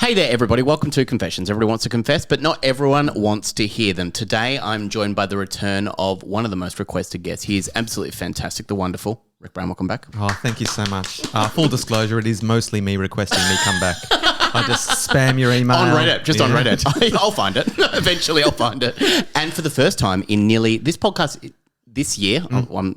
Hey there, everybody. Welcome to Confessions. Everybody wants to confess, but not everyone wants to hear them. Today, I'm joined by the return of one of the most requested guests. He is absolutely fantastic, the wonderful Rick Brown. Welcome back. Oh, thank you so much. Full disclosure, it is mostly me requesting me come back. I just spam your email. On Reddit, on Reddit. I'll find it. Eventually, I'll find it. And for the first time in nearly this podcast this year, I'm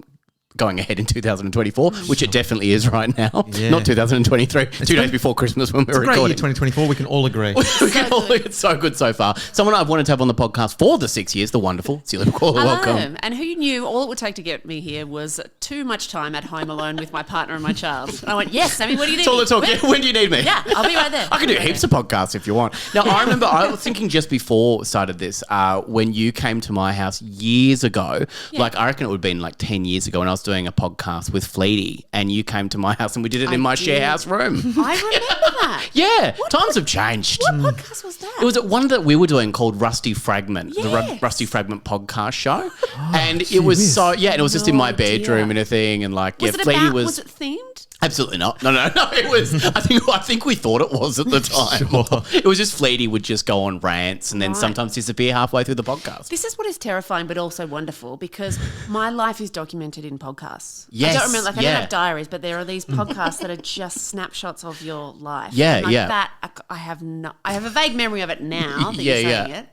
going ahead in 2024, which it definitely is right now. Yeah. Not 2023. 2 days before Christmas when we were recording. Great year 2024, we can all agree. It's so good so far. Someone I've wanted to have on the podcast for the 6 years, the wonderful Celia. Welcome. And who knew all it would take to get me here was too much time at home alone with my partner and my child. And I went, yes, Sammy, when do you need That's all me? the talk. Yeah, when do you need me? Yeah, I'll be right there. I can do heaps of podcasts if you want. Now, I remember I was thinking just before we started this, when you came to my house years ago, like I reckon it would have been like 10 years ago when I was doing a podcast with Fleety and you came to my house and we did it in my share house room. I remember that. Yeah, times have changed. What podcast was that? It was one that we were doing called Rusty Fragment, the Yes. Rusty Fragment podcast show. And it was and it was just in my bedroom and a thing and like, Was it Fleety about, was it themed? Absolutely not. No. It was. I think we thought it was at the time. Sure. It was just Fleety would just go on rants and then Right. sometimes disappear halfway through the podcast. This is what is terrifying but also wonderful because my life is documented in podcasts. Yes, I don't remember, I don't yeah. have diaries, but there are these podcasts that are just snapshots of your life. Yeah, And like yeah. That, I have a vague memory of it now that you're saying it.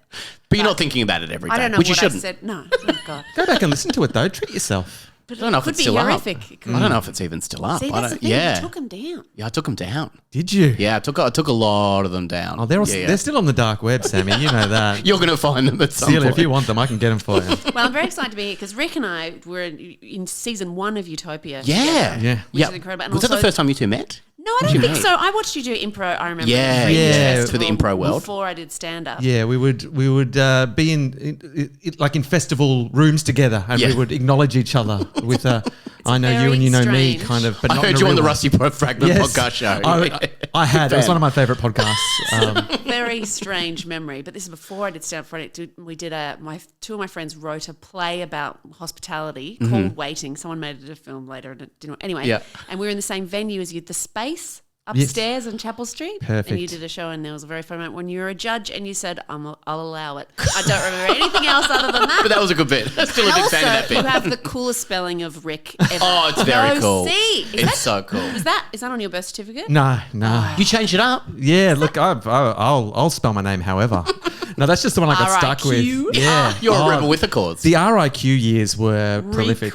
But you're not thinking about it every day, I don't know which what you shouldn't. I said. No. Oh, God. Go back and listen to it, though. Treat yourself. But I don't know it if could it's be still horrific. up. I don't know if it's even still up. See, I that's the don't, thing. yeah. You took them down. Yeah, I took them down. Did you? Yeah, I took a lot of them down. Oh, they're still on the dark web, Sammy. You know that. You're going to find them at some Celia, point. if you want them, I can get them for you. Well, I'm very excited to be here because Rick and I were in season 1 of Utopia. Yeah. together, Yeah. Which is incredible. And Was that the also- first time you two met? No, I don't you think meet? so. I watched you do improv, I remember. Yeah, at the Fringe yeah. Festival For the improv world. Before I did stand-up. Yeah, we would be in festival rooms together, and Yeah. we would acknowledge each other with I know you and you know me strange. kind of. But I not in heard a you on the real way. Rusty Fragment Yes. podcast show. I had. It was one of my favourite podcasts. Very strange memory. But this is before I did stand-up. We did two of my friends wrote a play about hospitality called Waiting. Someone made it a film later. And it didn't, anyway, Yeah. and we were in the same venue as you, the Space. Upstairs on Chapel Street. Perfect. And you did a show and there was a very fun moment when you were a judge and you said, I'll allow it. I don't remember anything else other than that. But that was a good bit. I'm still a big fan of that Also, bit. you have the coolest spelling of Rick ever. Oh, it's very cool. C. It's so cool. Is that on your birth certificate? No. You changed it up. Yeah, look, I'll spell my name however. No, that's just the one I got stuck with. RIQ? Yeah. You're a rebel with the chords. The RIQ years were prolific.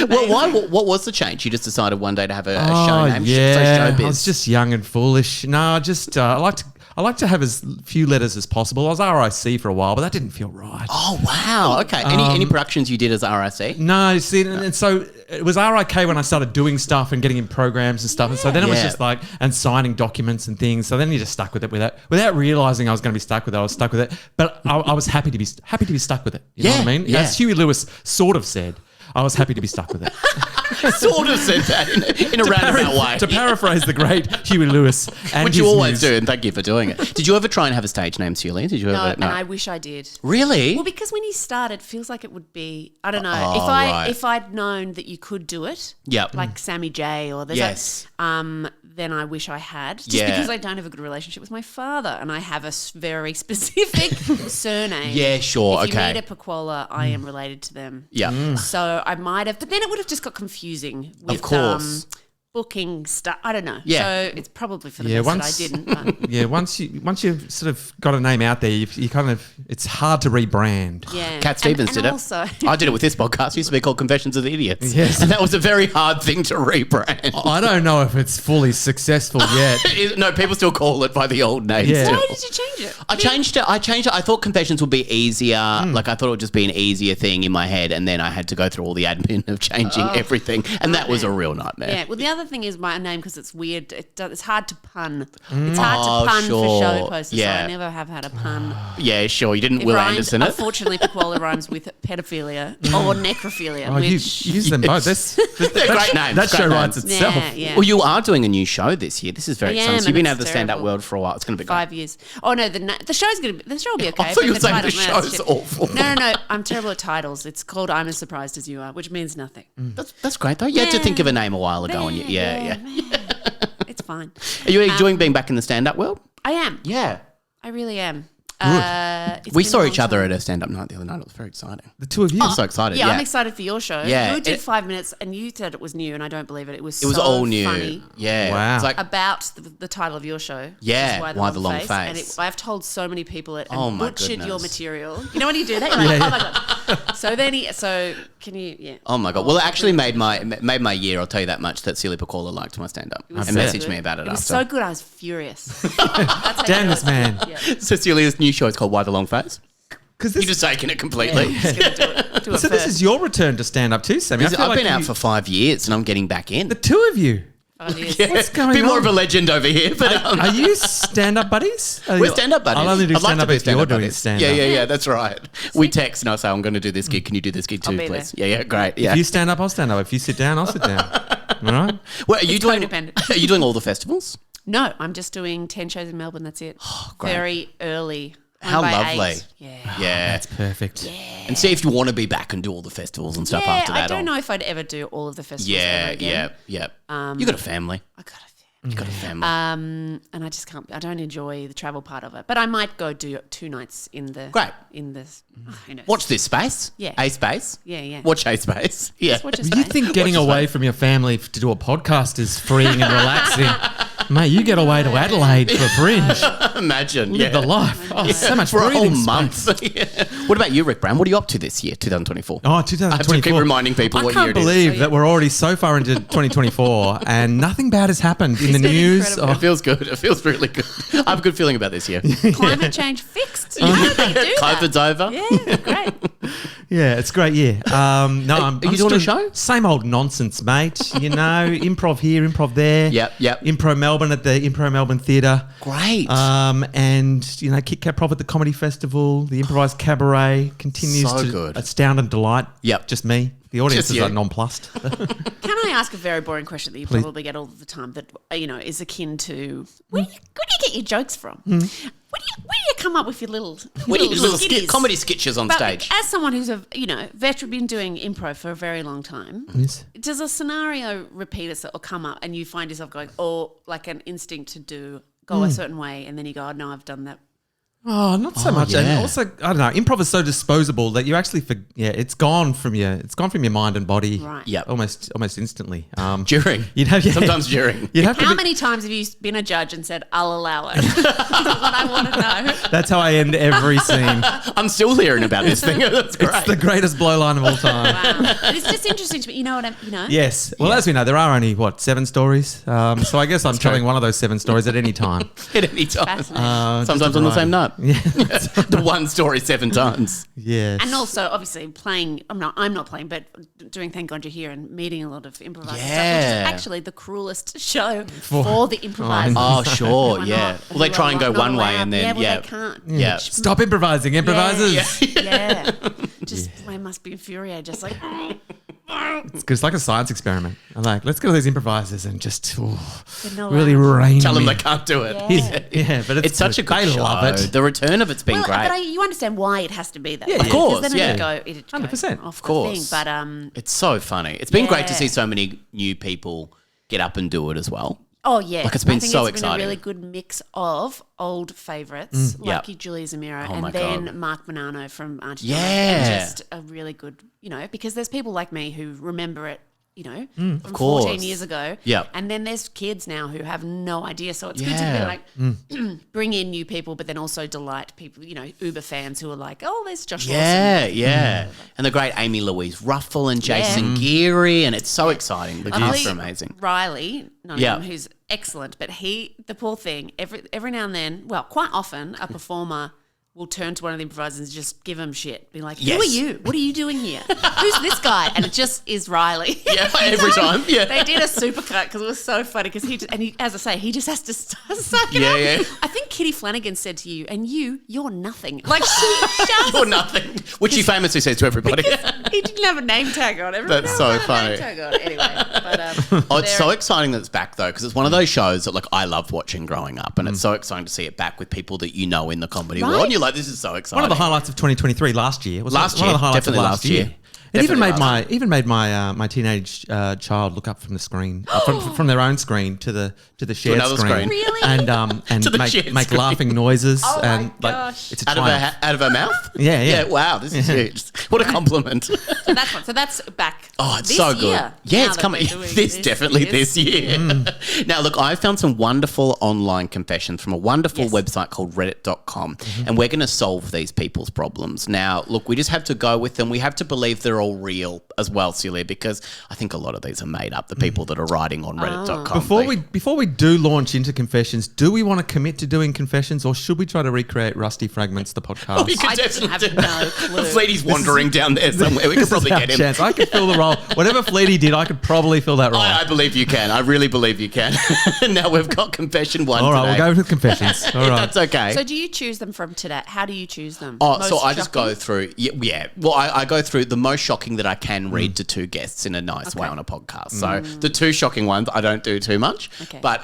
Well, what was the change? You just decided one day to have a show name? Yeah, So showbiz. I was just young and foolish. No, just I like to have as few letters as possible. I was RIC for a while, but that didn't feel right. Oh, wow. Okay. Any productions you did as RIC? No, see, and so it was RIK when I started doing stuff and getting in programs and stuff. And so then it was Yeah. just like, and signing documents and things. So then you just stuck with it without realizing I was going to be stuck with it. I was stuck with it, but I was happy to be stuck with it. You know what I mean? Yeah. As Huey Lewis sort of said, I was happy to be stuck with it. Sort of said that in a roundabout way. To paraphrase the great Huey Lewis, and Which his you always muse. do, and thank you for doing it. Did you ever try and have a stage name, Celia? Did you No, ever? and I wish I did. Really? Well, because when you started, it feels like it would be, I don't know, Oh, right. if I'd known that you could do it, Yep. like Sammy J or there's Yes. then I wish I had. Just Yeah. because I don't have a good relationship with my father and I have a very specific surname. Yeah, sure, If you okay. meet a Pacquola, I am related to them. Yeah. So I might have, but then it would have just got confusing with course. booking stuff. I don't know. Yeah. So it's probably for the Yeah, best that I didn't. But Yeah, once you've sort of got a name out there, you kind of, it's hard to rebrand. yeah. Cat Stevens and did it. Also, I did it with this podcast. It used to be called Confessions of the Idiots. Yes. And that was a very hard thing to rebrand. I don't know if it's fully successful yet. No, people still call it by the old name. Yeah. still. why did you change it? I changed it. I thought Confessions would be easier. Like I thought it would just be an easier thing in my head, and then I had to go through all the admin of changing everything, and that was a real nightmare. Yeah. Well, the other thing is my name because it's weird. It's hard to pun. It's hard to pun sure. for show posters. Yeah. So I never have had a pun. Yeah, sure. You didn't It Will rhymed, Anderson it. unfortunately, Pacquola rhymes with pedophilia or necrophilia, Oh, you which use them both. They're great names. That great show names. writes itself. yeah. Well, you are doing a new show this year. This is very I exciting. am, So you've been and out of the it's stand-up terrible. world for a while. It's going to be great. 5 years. Oh no, the show's the show will be okay. I thought you were but saying the title- no, it's show's shit. awful. No. I'm terrible at titles. It's called I'm as surprised as you are, which means nothing. That's great though. You had to think of a name a while ago, and yeah. Man. It's fine. Are you enjoying being back in the stand-up world? I am. Yeah. I really am. We saw each other at a stand-up night the other night. It was very exciting. The two of you. I'm so excited. Yeah, Yeah, I'm excited for your show. Yeah, You did it- 5 minutes and you said it was new and I don't believe it. It was It was so all new. funny. Yeah. Wow. It's like, About the title of your show. which Yeah, is Why the Long Face. And I've told so many people it and Oh my butchered your goodness. material. You know when you do that? You're like, oh my God. So can you, yeah. oh my God. Well, it actually made my year, I'll tell you that much, that Celia Pacquola liked my stand-up and was so messaged good. me about it It was after. so good, I was furious. That's how Damn you this know man. Yeah. So Celia's new show is called Why the Long Face? Because You're just taking it completely. Just gonna do it So this first. is your return to stand up too, Sammy. I feel I've like been out for 5 years and I'm getting back in. the two of you. 5 years. What's going Bit more on? of a legend over here, but Are you stand up buddies? we're stand-up buddies. I'll only do I'd like stand to up be if you're stand-up doing buddies. stand up. Yeah, that's right. We text and I say, I'm going to do this gig. Can you do this gig too, be please? there. Yeah, great. Yeah. If you stand up, I'll stand up. If you sit down, I'll sit down. All right. Well, are you It's doing? codependent. Are you doing all the festivals? No, I'm just doing 10 shows in Melbourne. That's it. great. Very early. How One by lovely. 8. Yeah. Yeah. That's perfect. And see if you want to be back and do all the festivals and stuff after that. I don't or- know if I'd ever do all of the festivals Yeah, ever again. yeah. You got a family. I got a You got a family. and I just can't. I don't enjoy the travel part of it. But I might go do 2 nights in the. Great. In the. Who knows? Watch this space. Yeah. A space. Yeah. Watch A space. Yeah. Watch a You space. think getting away from your family to do a podcast is freeing and relaxing? Mate, you get away to Adelaide for a fringe. Imagine. Live yeah. the life. Oh, so much For a whole breathing space. month. Yeah. What about you, Rick Brown? What are you up to this year, 2024? Oh, I have to 2024. keep reminding people I what can't year it is. believe that we're already so far into 2024 and nothing bad has happened in the been news. incredible. It feels good. It feels really good. I have a good feeling about this year. Climate change fixed. How did they do COVID's that? over. Yeah, great. Yeah, it's a great year. No, I'm you just doing a show? Same old nonsense, mate. You know, improv here, improv there. Yep. Impro Melbourne at the Impro Melbourne Theatre. Great. And, you know, Kit Kat Prov at the Comedy Festival. The improvised cabaret continues So to good. astound and delight. Yep. Just me. The audience Just is you. like nonplussed. Can I ask a very boring question that you probably get all the time that, is akin to where do you get your jokes from? Where do you come up with your little skitties? comedy sketches on But stage. as someone who's veteran, been doing improv for a very long time, Yes. does a scenario repeat itself or come up and you find yourself going, or like an instinct to go a certain way, and then you go, oh, no, I've done that. Oh, not so much. yeah. And also, I don't know, improv is so disposable that you actually, it's gone from your mind and body. Right. Yep. Almost instantly. During. You'd have, Sometimes during. You'd have to How be- many times have you been a judge and said, I'll allow it? That's what I want to know. That's how I end every scene. I'm still hearing about this thing. That's great. It's the greatest blow line of all time. Wow. But it's just interesting to me. You know what I'm, Yes. Well, as we know, there are only, 7 stories? So I guess I'm telling one of those 7 stories at any time. At any time. Fascinating. Sometimes on the same night. Yeah. The one story 7 times. Yes. And also, obviously, playing. I'm not playing, but doing Thank God You're Here and meeting a lot of improvisers. Yeah. Stuff, which is actually the cruelest show for the improvisers. Oh, sure. Who are Yeah. not- Well, they who try are and go not one way allowed. and then, yeah, well, yeah. they can't. Yeah. Stop improvising, improvisers. Yeah. Just they must be infuriated. Just like It's like a science experiment. I'm like, let's go to these improvisers and just no really allowed. rain Tell them me. they can't do it. Yeah, but It's such a good they show. love it. The return of it's been well, great. but you understand why it has to be that. Yeah, way, of course, because then yeah. it'd 100%. go off Of course. the thing. But It's so funny. It's been great to Yeah. see so many new people get up and do it as well. oh yeah, Like, it's been I think so it's been a exciting. really good mix of old favourites like Yep. Julia Zamiro Oh my and then God. Mark Bonanno from Auntie Yeah. and just a really good, because there's people like me who remember it. From course. 14 years ago. Yep. And then there's kids now who have no idea. So it's good Yeah. to be like, bring in new people, but then also delight people, Uber fans who are like, oh, there's Josh Lawson. Yeah. And the great Amy Louise Ruffle and Jason Geary. And it's so exciting. The cast are amazing. Riley, Nottingham, Yeah. who's excellent, but the poor thing, every now and then, well, quite often, a performer will turn to one of the improvisers and just give him shit. Be like, Yes. who are you? What are you doing here? Who's this guy? And it just is Riley. Yeah, every time. Yeah. They did a supercut because it was so funny because as I say, he just has to suck it Yeah, up. yeah. I think Kitty Flanagan said to you, and you're nothing. Like she just You're nothing. Which he famously says to everybody. he didn't have a name tag on. Everybody That's else so had a funny. name tag on. Anyway, but Oh, it's so exciting that it's back though, because it's one of those shows that I loved watching growing up, and it's so exciting to see it back with people that you know in the comedy Right? world. And you're like, this is so exciting. One of the highlights of 2023 last year was Last one year, of the highlights definitely of last year. It even Definitely made my teenage child look up from the screen, from their own screen to the shared another screen. Really? and To the shared make screen. laughing noises. Oh and my like gosh. it's a Out of triumph. her mouth? Yeah. Wow, this is huge. What a compliment. So that's one. So that's back. Oh, it's this so good. year, Yeah, now it's that coming. we're doing This definitely this year. Now, look, I found some wonderful online confessions from a wonderful Yes. website called reddit.com, and we're going to solve these people's problems. Now, look, we just have to go with them. We have to believe they're all real as well, Celia, because I think a lot of these are made up, the people that are writing on reddit.com. Before we do launch into confessions, do we want to commit to doing confessions, or should we try to recreate Rusty Fragments, the podcast? We could I definitely have do no that. clue. Fleety's wandering down there somewhere. We could This is probably our get him. chance. I could fill the role. Whatever Fleety did, I could probably fill that role. I believe you can. I really believe you can. Now we've got confession one All right, today. we'll go with confessions. All right. That's okay. So do you choose them from today? How do you choose them? Oh, Most so I just shocking? go through, yeah. Well, I go through the most shocking that I can read to two guests in a nice way on a podcast. So the two shocking ones I don't do too much. Okay. But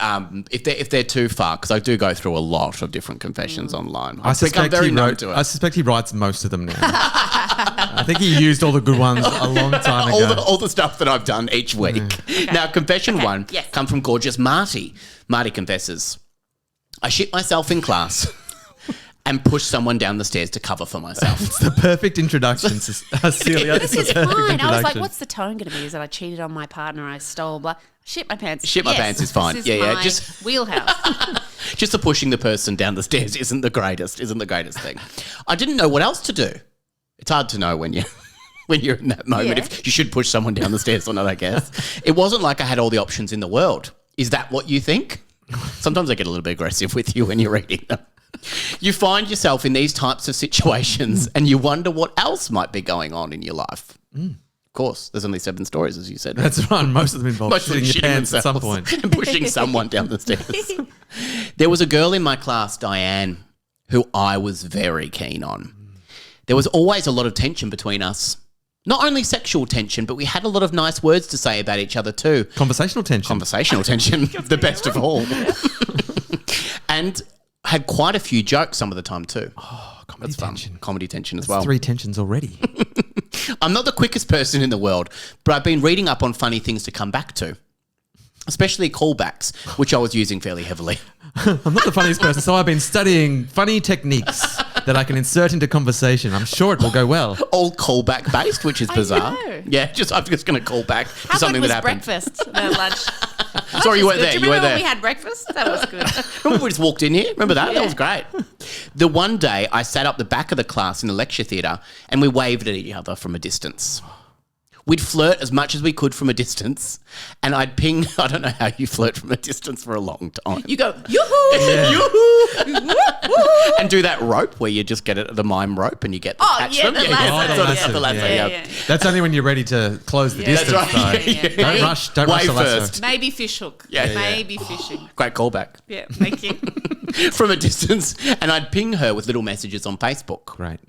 if they're too far, because I do go through a lot of different confessions online. I suspect very he numb wrote. to it. I suspect he writes most of them now. I think he used all the good ones a long time ago. all the stuff that I've done each week. Now, confession one yes. comes from gorgeous Marty. Marty confesses, I shit myself in class and push someone down the stairs to cover for myself. It's the perfect introduction, Celia. This It's is the perfect fine. I was like, introduction. what's the tone going to be? Is that I cheated on my partner, I stole, blah. Shit my pants. Shit my pants is fine. This Yeah, my just- wheelhouse. Just the pushing the person down the stairs isn't the greatest thing. I didn't know what else to do. It's hard to know when you're in that moment Yeah. if you should push someone down the stairs or not, I guess. It wasn't like I had all the options in the world. Is that what you think? Sometimes I get a little bit aggressive with you when you're reading them. You find yourself in these types of situations and you wonder what else might be going on in your life. Of course, there's only 7 stories, as you said. That's right. Most of them involve Most of them shitting your shitting pants at some themselves point. and pushing someone down the stairs. There was a girl in my class, Diane, who I was very keen on. There was always a lot of tension between us. Not only sexual tension, but we had a lot of nice words to say about each other too. Conversational tension. Conversational tension, the best of all. And had quite a few jokes some of the time too. Oh, comedy That's fun. tension. Comedy tension as That's well. 3 tensions already. I'm not the quickest person in the world, but I've been reading up on funny things to come back to, especially callbacks, which I was using fairly heavily. I'm not the funniest person, so I've been studying funny techniques that I can insert into conversation. I'm sure it will go well. All callback based, which is bizarre. know. Yeah, I'm just going to call back to How something good that was happened. breakfast? The lunch. Sorry, you weren't Good. there. Do You you weren't remember there. when we had breakfast? That was good. Remember we just walked in here? Remember that? That Yeah. was great. The one day I sat up the back of the class in the lecture theatre and we waved at each other from a distance. We'd flirt as much as we could from a distance and I'd ping, I don't know how you flirt from a distance for a long time. You go, yoo-hoo! Yoo-hoo! And do that rope where you just get it, the mime rope and you get the Oh, catch yeah, them. the you lasso, get sort of yeah. the lasso, Yeah, yeah. yeah. That's only when you're ready to close the distance, That's right. though. Yeah, yeah. Don't rush. Don't rush Wave the lasso. first. Maybe fish hook. Yeah. Maybe fishing. Great callback. Yeah, thank you. From a distance and I'd ping her with little messages on Facebook. Great.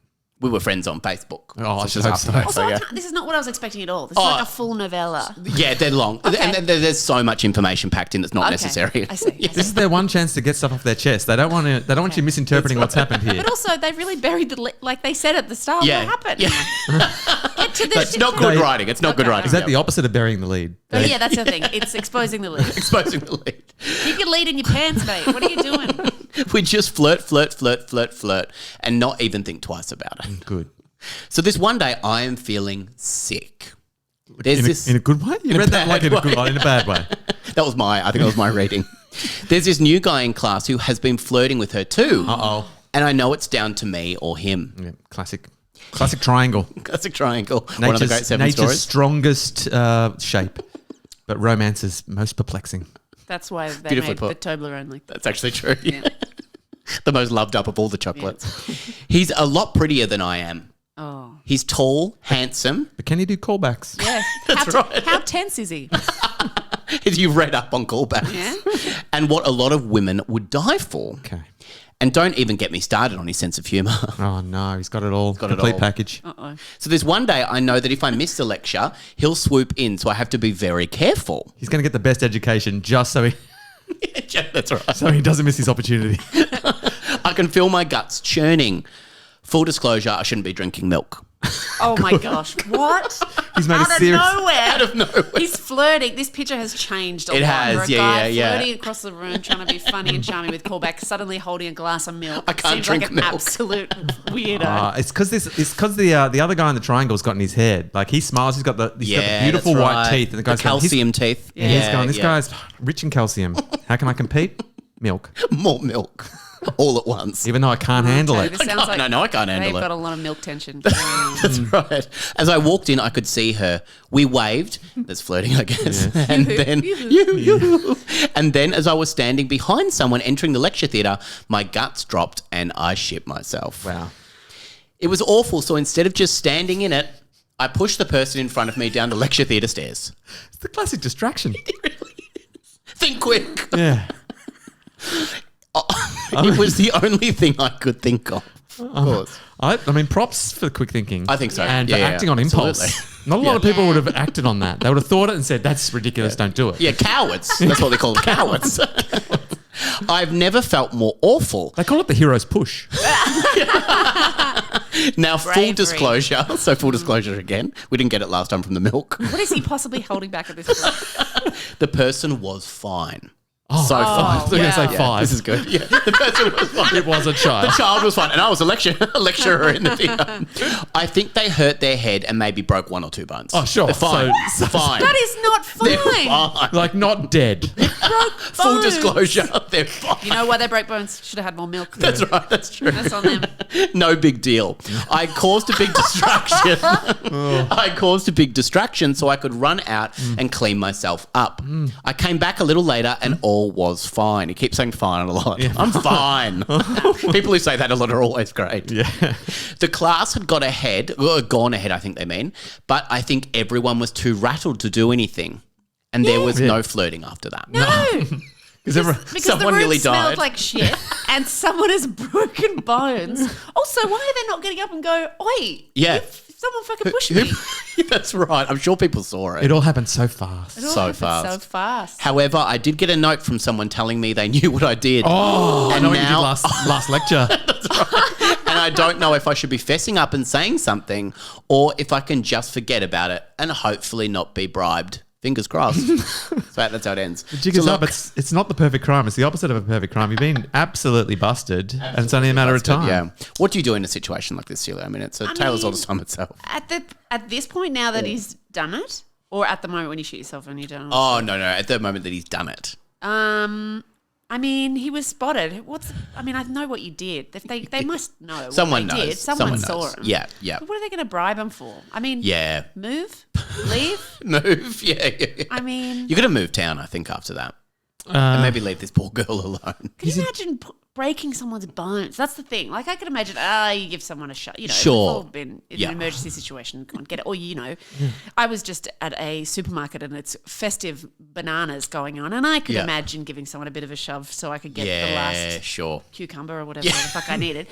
We were friends on Facebook. Oh, I This should is hope after so. that, Also, yeah. this is not what I was expecting at all. This is like a full novella. Yeah, they're long. Okay. And there's so much information packed in that's not Okay, necessary. I see. This is their one chance to get stuff off their chest. They don't want to. They don't want you misinterpreting what's happened here. But also, they've really buried the like they said at the start. Yeah. What happened? Yeah. Get to the It's not good They- writing. It's not good Okay. writing. Is that the opposite of burying the lead? Oh, yeah, that's the thing. It's exposing the lead. exposing the lead? You can lead in your pants, mate. What are you doing? We just flirt, and not even think twice about it. Good. So this one day, I am feeling sick. There's In this. a good way? You in a read that like in a bad good way. way, in a bad way. I think that was my reading. There's this new guy in class who has been flirting with her too. Uh-oh. And I know it's down to me or him. Yeah, classic triangle. Classic triangle. One of the great seven Nature's stories. strongest shape, but romance's most perplexing. That's why they Beautifully made put. the Toblerone like that. That's actually true. Yeah. The most loved up of all the chocolates. He's a lot prettier than I am. Oh. He's tall, handsome. But can you do callbacks? Yeah. That's right. How tense is he? You've read up on callbacks. Yeah. And what a lot of women would die for. Okay. And don't even get me started on his sense of humour. Oh no, he's got it all. got it Complete all. package. Uh-oh. So there's one day I know that if I miss the lecture, he'll swoop in. So I have to be very careful. He's going to get the best education just so That's right. he doesn't miss his opportunity. I can feel my guts churning. Full disclosure, I shouldn't be drinking milk. Oh my gosh! What? He's made out a serious. Out of nowhere. He's flirting. This picture has changed a It lot. has, For a yeah, guy yeah. flirting across the room, trying to be funny and charming with callback, suddenly holding a glass of milk. I can't Seems drink like an milk. absolute weirdo. It's because the other guy in the triangle's got in his head. Like he smiles, he's got the beautiful that's white right. teeth, and the guy's going, calcium teeth. and he's going, this guy's rich in calcium. How can I compete? Milk. More milk. All at once. Even though I can't handle Okay, it. this sounds like I can't handle they've it. got a lot of milk tension. That's right. As I walked in, I could see her. We waved. That's flirting, I guess. And then, and then, as I was standing behind someone entering the lecture theatre, my guts dropped and I shit myself. Wow. It was awful. So instead of just standing in it, I pushed the person in front of me down the lecture theatre stairs. It's the classic distraction. Think quick. Yeah. It was the only thing I could think of. Of course. I mean, props for quick thinking. I think so. And Yeah, for yeah, acting on impulse. absolutely. Not a lot of people would have acted on that. They would have thought it and said, that's ridiculous, don't do it. Yeah, cowards. That's what they call them, cowards. I've never felt more awful. They call it the hero's push. Now, full Bravery. disclosure. So, full disclosure again. We didn't get it last time from the milk. What is he possibly holding back at this point? The person was fine. Oh, So fine. I was going to say Yeah. 5. This is good. Yeah, the person was fine. It was a The child. child was fine, and I was a lecturer in the theatre. I think they hurt their head and maybe broke 1 or 2 bones. Oh, sure. They're fine. So- Fine. That is not They're fine. fine. Like, not dead. Full bones. disclosure, they're fine. You know why they broke bones? Should have had more milk. That's right. That's true. That's on them. No big deal. I caused a big distraction. I caused a big distraction so I could run out and clean myself up. I came back a little later and all was fine. He keeps saying fine a lot. I'm fine. People who say that a lot are always great. Yeah. The class had gone ahead, I think they mean, but I think everyone was too rattled to do anything. And there was no flirting after that. No. Because Someone the room nearly smelled died. like shit and someone has broken bones. Also, why are they not getting up and go, oi, Yeah. someone fucking pushed me. That's right. I'm sure people saw it. It all happened so fast. It all So happened fast. So fast. However, I did get a note from someone telling me they knew what I did. Oh, I And know what you did now- last lecture. And I don't know if I should be fessing up and saying something or if I can just forget about it and hopefully not be bribed. Fingers crossed. So that's how it ends. Jig is up. It's not the perfect crime. It's the opposite of a perfect crime. You've been absolutely busted, and it's only a matter of time. Yeah. What do you do in a situation like this, Celia? I mean, it's a tale as old as time itself. At this point now that he's done it, or at the moment when you shoot yourself and you don't. Oh, no. At the moment that he's done it. I mean, he was spotted. I know what you did. They must know. What Someone they knows. Did. Someone saw knows. him. Yeah. But what are they going to bribe him for? I mean, Yeah. move, leave. Move. Yeah. I mean, You're going to move town, I think, after that. And maybe leave this poor girl alone. can you imagine breaking someone's bones? That's the thing. Like, I can imagine, you give someone a shot. You know, Sure. we've all been in an emergency situation. Come on, get it. Or, I was just at a supermarket and it's festive bananas going on. And I could imagine giving someone a bit of a shove so I could get the last sure. cucumber or whatever the fuck I needed.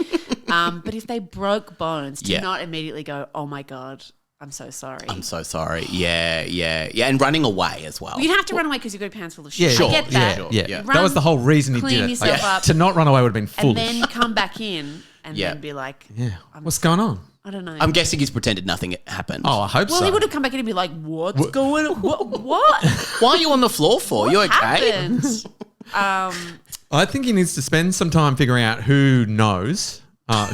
But if they broke bones, do Yeah. not immediately go, oh my God, I'm so sorry. I'm so sorry. Yeah. And running away as well. You'd have to run away because you've got your pants full of shit. Yeah, Sure, I get that. sure. Yeah. Yeah. That was the whole reason he Clean did it. yourself up. To not run away would have been And foolish. then come back in and Yeah. then be like, Yeah. What's going on? I don't know. I'm guessing he's pretended nothing happened. Oh, I hope well, so. he would have come back in and be like, what's going on? What Why are you on the floor for? You okay? happened? I think he needs to spend some time figuring out who knows,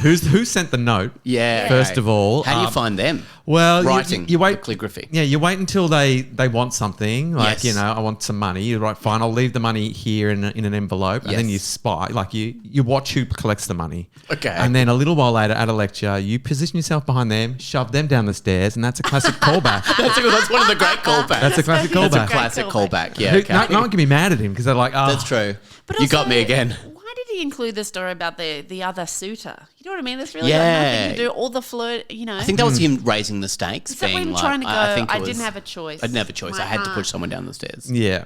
who sent the note. Yeah. First okay. of all, How do you find them? Well, Writing. You wait. Calligraphy. Yeah, you wait until they want something. Like, Yes. I want some money. You're right, fine. I'll leave the money here in an envelope. And then Yes. you spy. Like, you watch who collects the money. Okay. And then a little while later at a lecture, you position yourself behind them, shove them down the stairs, and that's a classic callback. That's one of the great callbacks. That's a classic That's a callback. classic callback. Yeah. Who- Okay. no one can be mad at him because they're like, oh. That's true. But You got also, me again. Why did he include the story about the other suitor? You know what I mean? That's really got Yeah. nothing to do. All the flirt, I think that was him raising the stakes. Is that being him like, trying to go, I think it I was- didn't have a choice. I didn't have a choice. My I had to aunt. push someone down the stairs. Yeah.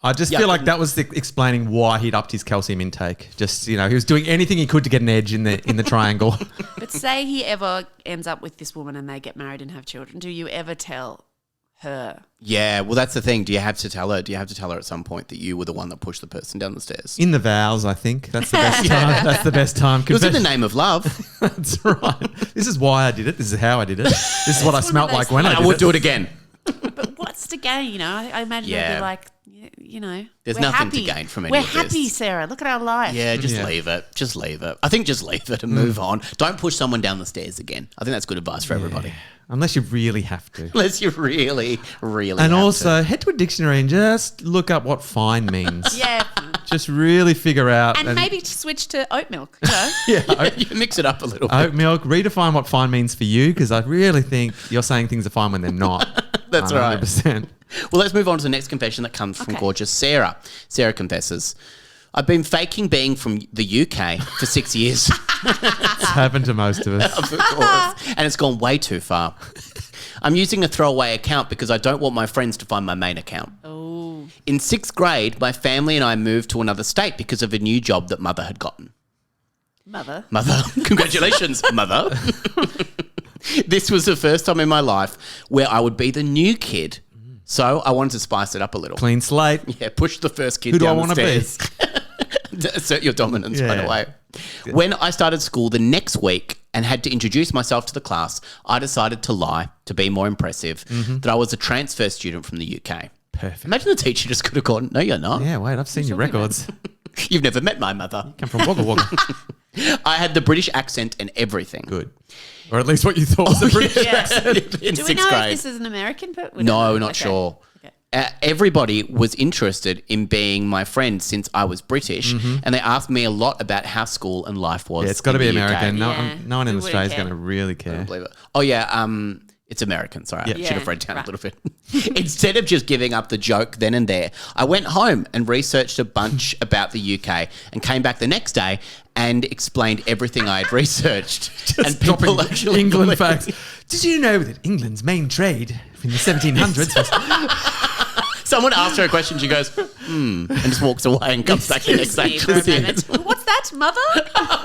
I just Yeah, feel I like couldn't- that was explaining why he'd upped his calcium intake. Just, he was doing anything he could to get an edge in the triangle. But say he ever ends up with this woman and they get married and have children. Do you ever tell her. Yeah, well, that's the thing. Do you have to tell her? Do you have to tell her at some point that you were the one that pushed the person down the stairs? In the vows, I think. That's the best time. That's the best time. It was in the name of love. That's right. This is why I did it. This is how I did it. This is what I smelt like when I did it. I would do it again. But what's to gain? You know, I imagine they'd be like, you know, there's we're nothing happy. to gain from any We're of this. happy, Sarah. Look at our life. Yeah, just leave it. Just leave it. I think just leave it and move on. Don't push someone down the stairs again. I think that's good advice for everybody. Unless you really have to. Unless you really, really And have also, head to a dictionary and just look up what fine means. Yeah. Just really figure out. And maybe switch to oat milk. You know? to. You mix it up a little bit. Oat milk, redefine what fine means for you, because I really think you're saying things are fine when they're not. That's right. 100%. Well, let's move on to the next confession that comes from gorgeous Sarah. Sarah confesses, I've been faking being from the UK for 6 years. It's happened to most of us. Of course. And it's gone way too far. I'm using a throwaway account because I don't want my friends to find my main account. Oh. In 6th grade, my family and I moved to another state because of a new job that mother had gotten. Mother. Congratulations, mother. This was the first time in my life where I would be the new kid. So I wanted to spice it up a little. Clean slate. Yeah, push the first kid Who do I down want the to be? stairs. Assert your dominance, by the Yeah. way. When I started school the next week and had to introduce myself to the class, I decided to lie to be more impressive that I was a transfer student from the UK. Perfect. Imagine the teacher just could have gone, no, you're not. Yeah, wait, I've seen your records. You've never met my mother. Come from Wagga Wagga. I had the British accent and everything. Good. Or at least what you thought was a British accent. In Do we 6th know grade. if this is an American? But we No, don't know. not Okay. sure. Okay. Everybody was interested in being my friend since I was British, and they asked me a lot about how school and life was. Yeah, it's got to in be the UK. American. Yeah. No one in We wouldn't Australia is care. going to really I care. don't believe it. Oh yeah, it's American. Sorry, I should Yeah, have read down right. a little bit. Instead of just giving up the joke then and there, I went home and researched a bunch about the UK and came back the next day and explained everything I had researched. Just dropping England facts. Did you know that England's main trade in the 1700s was... Someone asked her a question, she goes, and just walks away and comes back the next day. Excuse me for a moment. What's that, mother?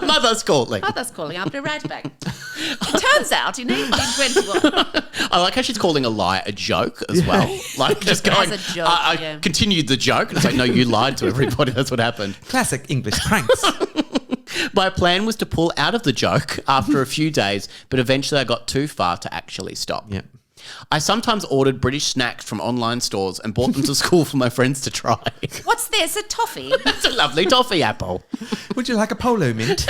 Mother's calling. Mother's calling. I'll be right back. It turns out in 1821. I like how she's calling a lie a joke as well. Like just going, As a joke, I yeah. continued the joke. And it's like, no, you lied to everybody. That's what happened. Classic English pranks. My plan was to pull out of the joke after a few days, but eventually I got too far to actually stop. Yep. I sometimes ordered British snacks from online stores and brought them to school for my friends to try. What's this? A toffee? It's a lovely toffee apple. Would you like a polo mint?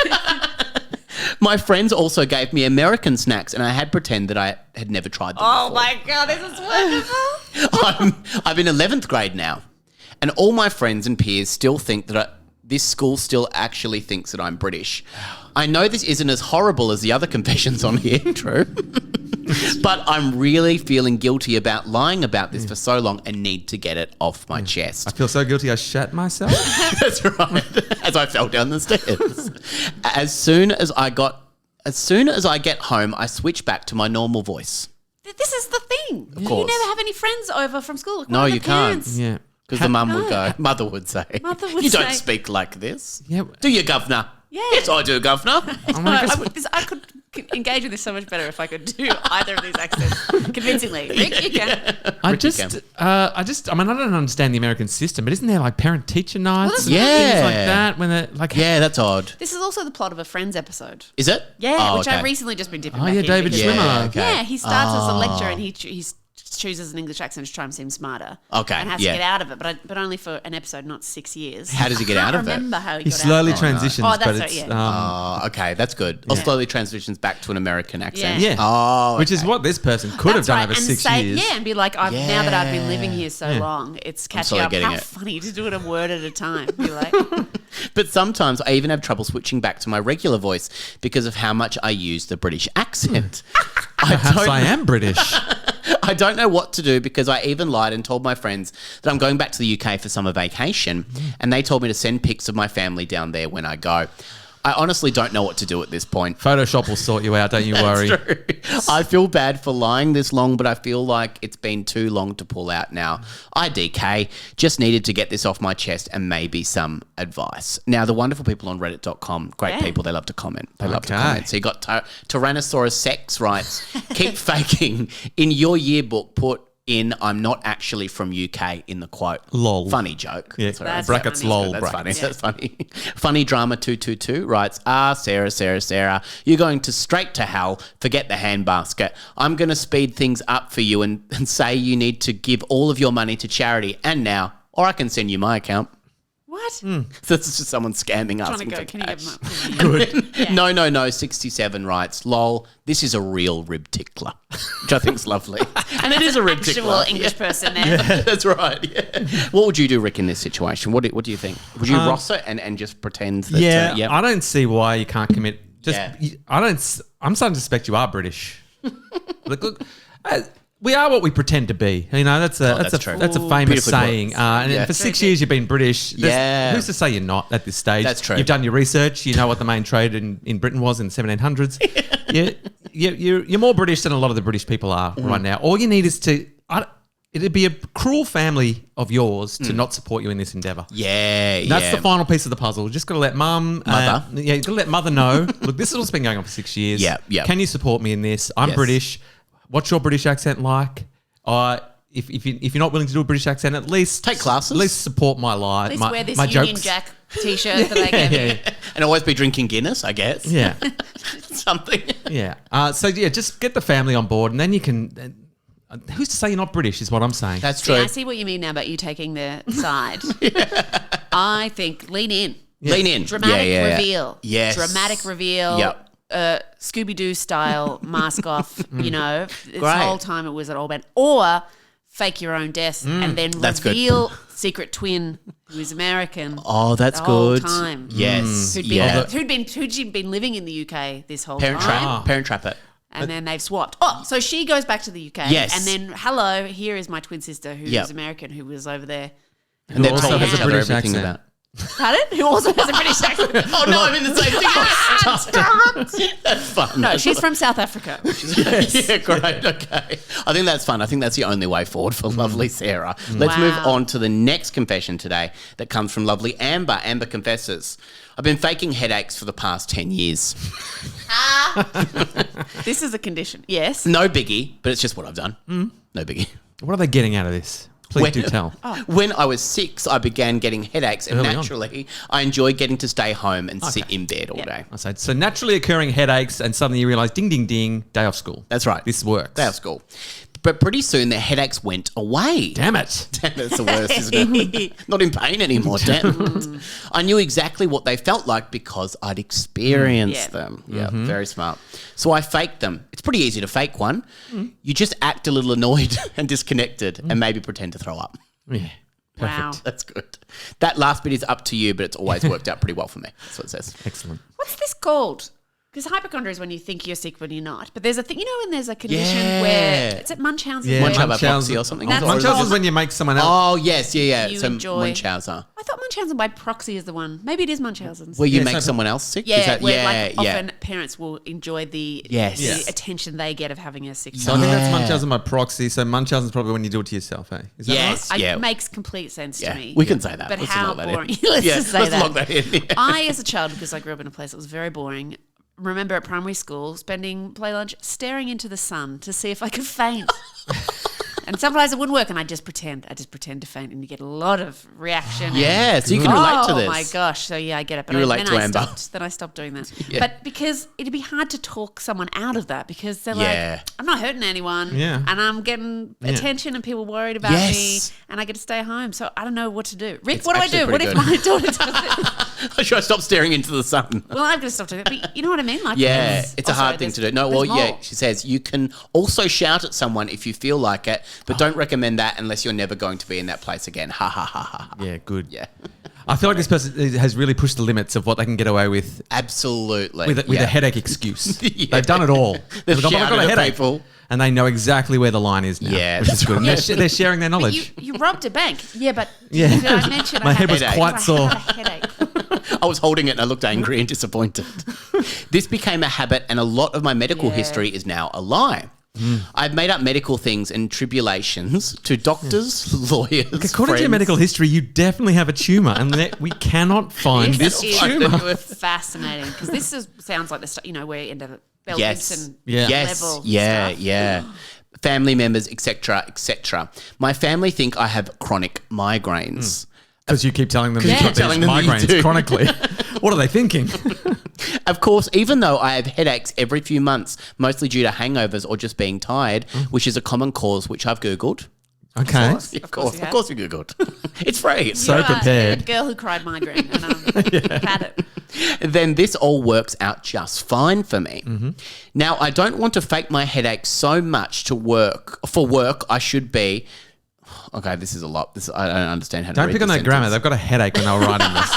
My friends also gave me American snacks, and I had pretend that I had never tried them Oh before. my God, this is wonderful. I'm in 11th grade now, and all my friends and peers still think that this school still actually thinks that I'm British. I know this isn't as horrible as the other confessions on here, true, but I'm really feeling guilty about lying about this for so long and need to get it off my I chest. feel so guilty I shat myself. That's right. As I fell down the stairs. As soon as I get home, I switch back to my normal voice. This is the thing. Of course. You never have any friends over from school. Like, No, one of you the can't. parents. Yeah. Because the mum would No. go, mother would say, Mother would you don't say- speak like this. Yeah. Do you, governor? Yeah. Yes, I do, governor. I could engage with this so much better if I could do either of these accents convincingly. Rick, you can. I Ricky mean, I don't understand the American system, but isn't there like parent-teacher nights that's and what I mean. things like Yeah. that when they're like, Yeah, that's odd. This is also the plot of a Friends episode. Is it? Yeah, Oh, which okay. I've recently just been dipping Oh, back yeah, in David because- Schwimmer. Yeah, okay. Yeah, he starts as a lecturer and he chooses an English accent to try and seem smarter. Okay, And has yeah. to get out of it, but only for an episode, not 6 years. How does he get out of it? I remember how he he got slowly out of it. transitions, Oh, that's but right, it's yeah. Oh, okay, that's good. Or slowly transitions back to an American accent. Yeah. yeah, Oh, which is okay. what this person could have That's done right. over And 6 say, years. Yeah, and be like, now that I've been living Yeah. here so long, it's catching slowly up. getting How it. funny to do it a word at a time. Be like, But sometimes I even have trouble switching back to my regular voice because of how much I use the British accent. Perhaps I am British. I don't know what to do because I even lied and told my friends that I'm going back to the UK for summer vacation, and they told me to send pics of my family down there when I go. I honestly don't know what to do at this point. Photoshop will sort you out, don't you worry. True. I feel bad for lying this long, but I feel like it's been too long to pull out now. IDK, just needed to get this off my chest and maybe some advice. Now, the wonderful people on reddit.com, great Yeah. people, they love to comment. They love to Okay. comment. So you got Tyrannosaurus Sex writes, keep faking. In your yearbook, put in "I'm not actually from UK" in the quote. Lol. Funny joke. Yeah. That's Brackets funny. lol. That's brackets. funny. That's funny. Funny Drama 222 writes, Sarah, you're going to straight to hell. Forget the handbasket. I'm going to speed things up for you and say you need to give all of your money to charity. And now, or I can send you my account. What? So this is just someone scamming us. Trying to go. Can you get my Good. Yeah. No. 67 writes, lol, this is a real rib tickler, which I think is lovely. And it is a rib actual tickler. English person there? That's right. Yeah. What would you do, Rick, in this situation? What do you think? Would you ross it and just pretend that? Yeah, I don't see why you can't commit. Yeah. I'm starting to suspect you are British. look, we are what we pretend to be. You know, that's a true. famous Beautifully put. saying. And Yeah. for 6 years you've been British. Yeah. Who's to say you're not at this stage? That's true. You've done your research. You know what the main trade in Britain was in the 1700s. You're more British than a lot of the British people are right now. All you need is to. It'd be a cruel family of yours to not support you in this endeavour. Yeah, That's the final piece of the puzzle. Just got to let mother. You've got to let mother know. Look, this is what's been going on for 6 years. Yeah. Can you support me in this? I'm Yes. British. What's your British accent like? If you're not willing to do a British accent, at least Take classes. At least support my life. At least my, wear this my Union jokes. Jack T-shirt that I gave you. And always be drinking Guinness, I guess. Yeah, Something. yeah. Just get the family on board, and then you can. Who's to say you're not British? Is what I'm saying. That's See, true. I see what you mean now about you taking their side. I think lean in. Lean in. Dramatic Yeah. reveal. Yes. Dramatic reveal. Yep. Scooby-Doo style mask off, the Great. whole time it was at all bad. Or fake your own death and then That's good. reveal secret twin who is American. Oh, that's the whole good. time. Yes. Who'd Yeah. been living in the UK this whole Parent time. trap. Parent trap it. And then they've swapped. Oh, so she goes back to the UK. Yes. And then, hello, here is my twin sister who is Yep. American, who was over there. And they're also told has each a other British everything accent. about. Pardon? Who also has a British accent. Oh no, I'm in the same thing. That's fun. No, she's from South Africa. Yeah, great. Okay. I think that's fun. I think that's the only way forward for lovely Sarah. Let's move Wow. on to the next confession today that comes from lovely Amber. Amber confesses, I've been faking headaches for the past 10 years. This is a condition. Yes. No biggie, but it's just what I've done. No biggie. What are they getting out of this? Please do tell. When I was 6, I began getting headaches, and Early on. naturally, I enjoy getting to stay home and sit in bed all day. I said, so naturally occurring headaches, and suddenly you realise, ding, ding, ding, day off school. That's right. This works. Day off school. But pretty soon, the headaches went away. Damn it. Damn, that's the worst, isn't it? Not in pain anymore, damn. I knew exactly what they felt like because I'd experienced Yeah. them. Yeah, very smart. So I faked them. It's pretty easy to fake one. You just act a little annoyed and disconnected and maybe pretend to throw up. Yeah. Wow. That's good. That last bit is up to you, but it's always worked out pretty well for me. That's what it says. Excellent. What's this called? Because hypochondria is when you think you're sick when you're not. But there's a thing, when there's a condition Yeah. where it's at Munchausen. Yeah, where Munchausen or something. That's Munchausen called- is when you make someone else. Oh, yes, yeah. You So enjoy- Munchausen. I thought Munchausen by proxy is the one. Maybe it is Munchausen's. Where you Yeah, make so- someone else sick? Yeah, Is that, where often parents will enjoy the Yes. attention they get of having a sick So I child. think that's Yeah. Munchausen by proxy. So Munchausen's probably when you do it to yourself, eh? Is that Yes. right? Yeah. It makes complete sense Yeah, to me. we can say that. But Let's how log that in. boring. Let's Yeah, just say let's that. log that in. Yeah. I, as a child, because I grew up in a place that was very boring, remember at primary school spending play lunch staring into the sun to see if I could faint. And sometimes it wouldn't work, and I just pretend to faint, and you get a lot of reaction. Yeah, so you can relate to this. Oh my gosh! So yeah, I get it. But You relate then to Amber. Then I stopped doing that. Yeah. But because it'd be hard to talk someone out of that, because they're Yeah. like, I'm not hurting anyone, Yeah. and I'm getting attention, and people worried about Yes. me, and I get to stay home. So I don't know what to do. Rick, It's what do I actually do? What pretty if good. my daughter does it? Should I stop staring into the sun? Well, I'm going to stop doing that. But you know what I mean? Like, Yeah, it's a also, hard thing to do. there's- No, well, there's yeah, more. she says you can also shout at someone if you feel like it, but don't recommend that unless you're never going to be in that place again. Ha ha ha ha. ha. Yeah, good. Yeah, I feel like this person has really pushed the limits of what they can get away with absolutely. with yeah. a headache excuse. Yeah. They've done it all. They've gone, "Oh, I've shouted got a at headache. people. And they know exactly where the line is now. Yeah, which is that's good. And right. they're sharing their But knowledge. you robbed a bank. Yeah, but Yeah. did I mention My I head was had quite I sore. had a headache. I was holding it and I looked angry and disappointed. This became a habit, and a lot of my medical Yeah. history is now a lie. I've made up medical things and tribulations to doctors, lawyers, According to your friends. medical history, you definitely have a tumour, and that we cannot find This this is tumour. fascinating, because this sounds like the stuff, where you end up at Bell Yes. Gibson Yeah. Yes. level Yeah. stuff. Yeah. family members, etc., etc. My family think I have chronic migraines. Because you keep telling them you've got telling these them that you do. migraines chronically. What are they thinking? Of course, even though I have headaches every few months, mostly due to hangovers or just being tired, which is a common cause, which I've Googled. Okay. Of course you Googled. It's free. It's So You are prepared. a girl who cried migraine. And had it. then this all works out just fine for me. Now, I don't want to fake my headache so much to work. For work, I should be... Okay, this is a lot. I don't understand how to Don't read pick on this that grammar. sentence. They've got a headache when they were writing this.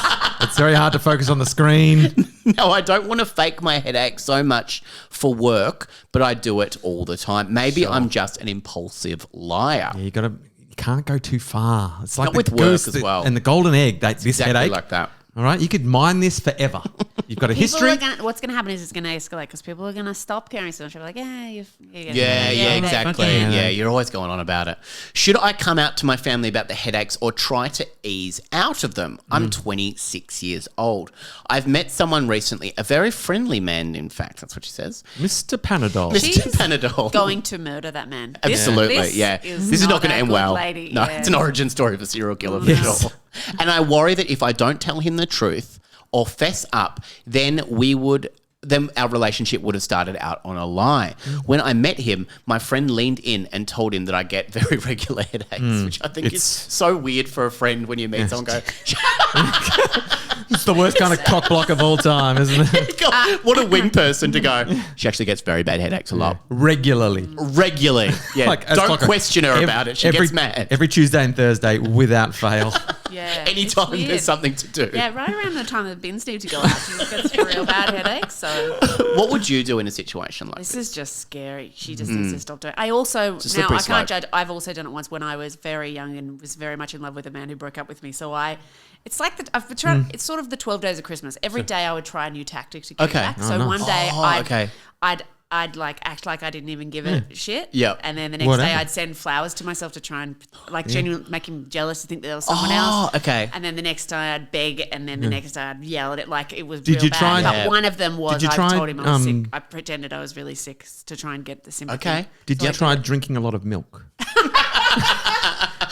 It's very hard to focus on the screen. No, I don't want to fake my headache so much for work, but I do it all the time. Maybe I'm just an impulsive liar. Yeah, you can't go too far. It's like Not the with work goose as well. and the golden egg. This Exactly headache. like that. All right, you could mine this forever. You've got a history. What's going to happen is it's going to escalate because people are going to stop caring so much. They're like, Yeah, exactly. Yeah. Yeah, you're always going on about it. Should I come out to my family about the headaches or try to ease out of them? I'm 26 years old. I've met someone recently, a very friendly man, in fact. That's what she says. Mr. Panadol. Mr. Panadol. going to murder that man. Absolutely, This yeah. is This is not not going to a end good well. lady, No, yeah. it's an origin story of a serial killer for Yes. sure. And I worry that if I don't tell him the truth or fess up, then our relationship would have started out on a lie. When I met him, my friend leaned in and told him that I get very regular headaches, which I think is so weird for a friend when you meet someone go, It's the worst kind of cock block of all time, isn't it? God, what a wing person to go. She actually gets very bad headaches a lot. Regularly. Regularly. Yeah. As Don't clock- question her about it. She gets mad. Every Tuesday and Thursday without fail. Yeah. Anytime it's weird. there's something to do. Yeah, right around the time the bins need to go out, she gets real bad headaches. So What would you do in a situation like this this? is just scary. She just needs to stop doing it. I also, a now slippery I slope. can't judge. I've also done it once when I was very young and was very much in love with a man who broke up with me. So it's like I've been trying, it's sort of the 12 days of Christmas. Every day I would try a new tactic to get Okay. back. Oh, So nice. one day okay. I'd like act like I didn't even give a shit. Yep. And then the next Whatever. day I'd send flowers to myself to try and like genuinely make him jealous to think that there was someone Oh, else. okay. And then the next day I'd beg, and then the next day I'd yell at it like it was Did real you bad. try- But Yeah. one of them was Did you I try, told him I was sick. um, I pretended I was really sick to try and get the sympathy. Okay. Did you try drinking a lot of milk?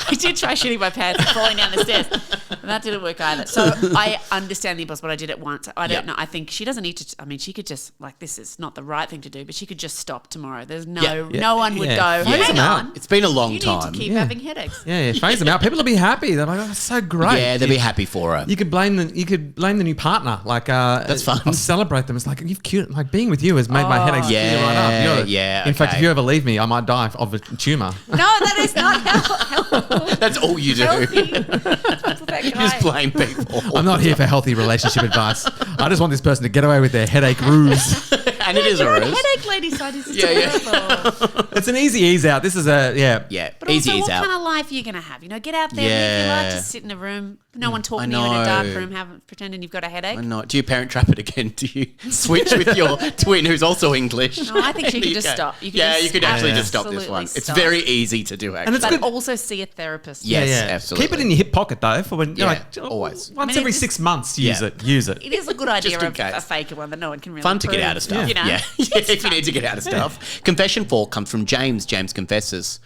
I did try shitting my pants and falling down the stairs, and that didn't work either. So I understand the impulse, but I did it once. I don't Yep. know. I think she doesn't need to. I mean, she could just like this is not the right thing to do, but she could just stop tomorrow. There's no Yeah. no one would Yeah. go. Phase Hang them out. on, It's been a long you time. need to keep Yeah. having headaches. Yeah, phase them out. People will be happy. They're like, oh, that's so great. Yeah, they'll be happy for her. You could blame the new partner. Like that's fun. Celebrate them. It's like you've cute. Like being with you has made my headaches clear right up. You're- yeah, In fact, okay. if you ever leave me, I might die of a tumor. No, that is not helpful. That's all you do. Healthy. That You guy. just blame people. I'm not here for healthy relationship advice. I just want this person to get away with their headache ruse. And it is a You're on ruse. headache lady side. This is Yeah. terrible. It's an easy ease out. This is a Yeah, But easy also, ease what out. kind of life are you going to have? You know, get out there, live your life, Yeah. just sit in a room, no one I talking to you in a dark know. room, pretending you've got a headache. I know. Do you parent trap it again? Do you switch with your twin who's also English? No, I think she And could you just can- stop. You could yeah, just you could actually just stop this absolutely one. It's stop. very easy to do, actually. it's But good. also see a therapist. Yes, absolutely. Keep it in your hip pocket though, for when you're Yeah, like always. once I mean, every it's- 6 months. Use Yeah. it. Use it. It is a good idea Just in of case. a fake one that no one can really Fun to get prove, out of stuff. You know? Yeah. If you need to get out of stuff. Confession 4 comes from James. James confesses.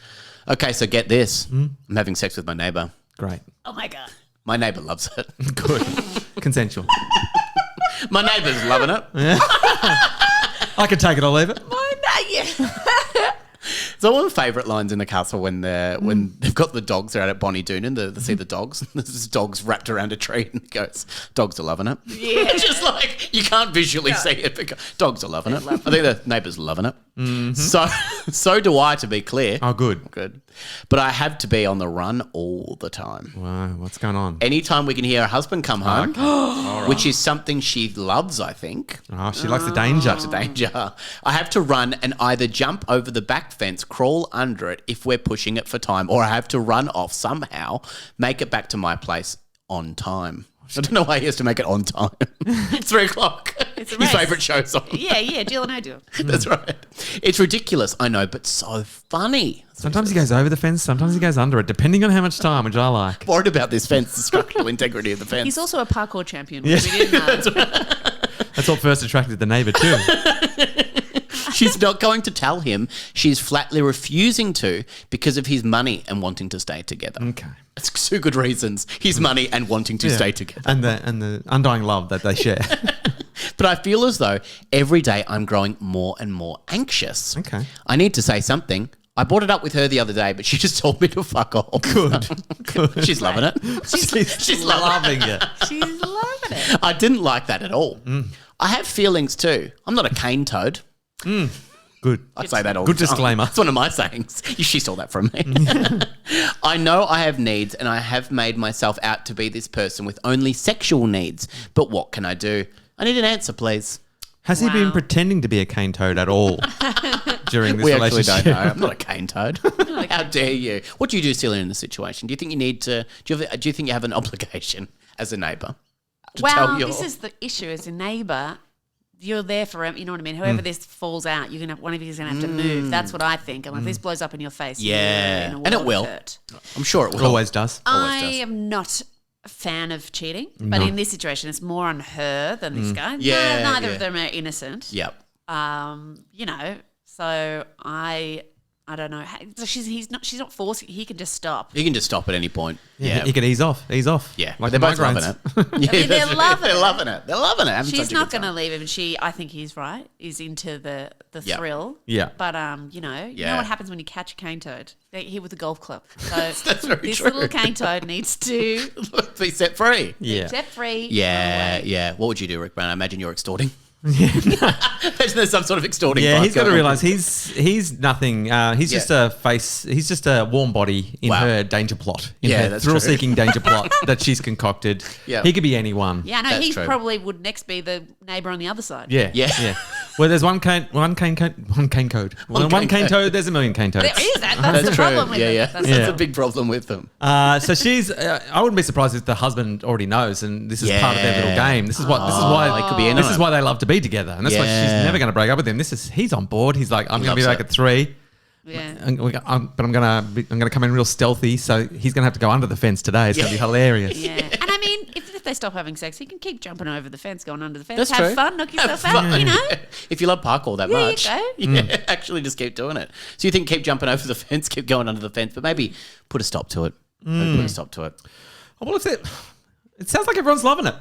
Okay, so get this. I'm having sex with my neighbour. Great. Oh my God. My neighbour loves it. Good. Consensual. My neighbour's loving it. I could take it or leave it. It's one of my favourite lines in the castle when they've got the dogs. They're out at Bonnie Doonan. They see the dogs. There's this dog's wrapped around a tree, and he goes, "Dogs are loving it." Yeah. It's just like you can't visually see it, but dogs are loving it. I think the neighbours are loving it. So do I. To be clear. Oh, good. Good. But I have to be on the run all the time. Wow, what's going on? Anytime we can hear her husband come home, which is something she loves, I think. Oh, she likes the danger. It's a danger. I have to run and either jump over the back fence, crawl under it if we're pushing it for time, or I have to run off somehow, make it back to my place on time. I don't know why he has to make it on time. It's 3 o'clock. It's a His race. favourite show's on. Yeah, Jill and I do. That's right. It's ridiculous, I know, but so funny. Sometimes he goes over the fence, sometimes he goes under it, depending on how much time, which I like. Worried about this fence, the structural integrity of the fence. He's also a parkour champion, which we didn't know. That's what first attracted the neighbour too. She's not going to tell him. She's flatly refusing to because of his money and wanting to stay together. Okay. It's two good reasons. His money and wanting to stay together. And the undying love that they share. But I feel as though every day I'm growing more and more anxious. Okay. I need to say something. I brought it up with her the other day, but she just told me to fuck off. Good. She's loving it. She's loving it. She's loving it. I didn't like that at all. I have feelings too. I'm not a cane toad. Good. I say that all Good the time. disclaimer. It's one of my sayings. She stole that from me. I know I have needs and I have made myself out to be this person with only sexual needs. But what can I do? I need an answer, please. Has he been pretending to be a cane toad at all during this relationship? We actually don't know. I'm not a cane toad. How dare you? What do you do, Celia, in this situation? Do you think you need to? Do you think you have an obligation as a neighbour to tell your? This is the issue. As a neighbour, you're there for him. You know what I mean? Whoever this falls out, you're gonna one of you is gonna have to move. That's what I think. And if this blows up in your face, you're in a world and it of will. hurt. I'm sure it It will. always does. I am not a fan of cheating, but in this situation, it's more on her than this guy. Yeah, Neither yeah. of them are innocent. Yep. You know, so I don't know. She's not forcing. He can just stop. You can just stop at any point. Yeah. He could ease off. Yeah. Like They're both migraines. loving it. I mean, they're loving They're it. loving it. They're loving it. Having She's such a not good going to time. leave him. I think he's right. He's into the Yep. thrill. Yeah. But you know what happens when you catch a cane toad? They're here with a golf club. So That's very this true. little cane toad needs to Be set free. Yeah. set free. Yeah, yeah. What would you do, Rick Brown? I imagine you're extorting. Imagine there's some sort of extorting. Yeah, vibe he's got to going on. realise he's nothing. He's just a face. He's just a warm body in Wow. her danger plot. In Yeah, her that's true. thrill-seeking danger plot that she's concocted. Yeah. He could be anyone. Yeah, no, That's he true. probably would next be the neighbour on the other side. Yeah. Yeah. Well, there's one cane code. One cane cane code. toad. There's a million cane toads. There is that. That's, That's the true. problem with Yeah, it. yeah. That's That's a big problem with them. So she's. I wouldn't be surprised if the husband already knows, and this is part of their little game. This is why they could be in This on is it. why they love to be together, and that's why she's Yeah. never going to break up with him. He's on board. He's like, I'm going to be loves like it. at 3. Yeah. But I'm gonna come in real stealthy, so he's gonna have to go under the fence today. It's gonna be hilarious. Yeah. And I mean, if they stop having sex, you can keep jumping over the fence, going under the fence. That's have true. fun, knock yourself Have out, fun. you know? If you love Pacquola that There you much, go. yeah, actually just keep doing it. So you think keep jumping over the fence, keep going under the fence, but maybe put a stop to it. Maybe put a stop to it. Well, it sounds like everyone's loving it.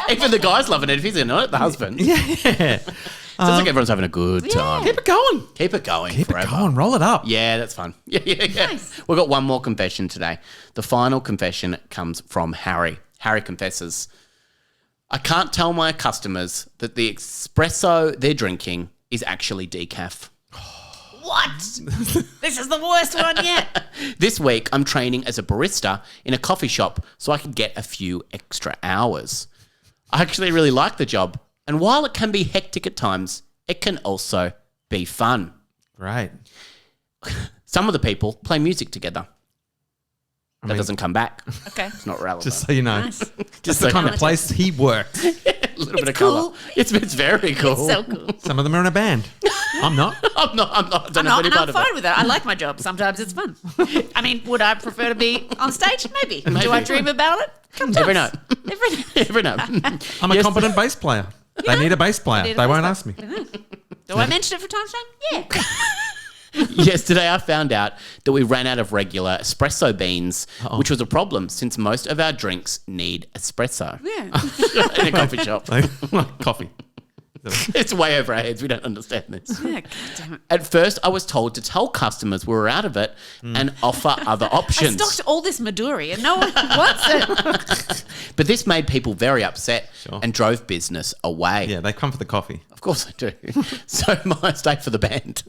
Even the guy's loving it if he's in it, the husband. Yeah. Sounds like everyone's having a good time. Keep it going. Keep it going Keep forever. it going. Roll it up. Yeah, that's fun. Yeah. Nice. We've got one more confession today. The final confession comes from Harry. Harry confesses, I can't tell my customers that the espresso they're drinking is actually decaf. What? This is the worst one yet. This week, I'm training as a barista in a coffee shop so I can get a few extra hours. I actually really like the job, and while it can be hectic at times, it can also be fun. Right. Some of the people play music together. That doesn't come back. Okay. It's not relevant. Just so you know, Nice. just the kind of place he worked. a little bit of cool. colour. It's very cool. So cool. Some of them are in a band. I'm not. I'm not. I don't know No, any and part I'm of it. fine with that. I like my job. Sometimes it's fun. I mean, would I prefer to be on stage? Maybe. Do I Maybe. dream about it? Sometimes. Every night. Every night. Every night. I'm a Yes. competent bass player. They need a bass player. need a They bass won't player. ask me. Do I mention it from time to time? Yeah. Yesterday, I found out that we ran out of regular espresso beans, which was a problem since most of our drinks need espresso Yeah. in a coffee shop. Like coffee. It's way over our heads. We don't understand this. Yeah. God damn it. At first, I was told to tell customers we were out of it and offer other I options. stocked all this Midori and no one wants it. But this made people very upset Sure. and drove business away. Yeah, they come for the coffee. Of course I do. So I stayed for the band.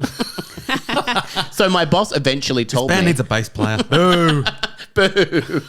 So my boss eventually told Band me. needs a bass player. Boo. Boo.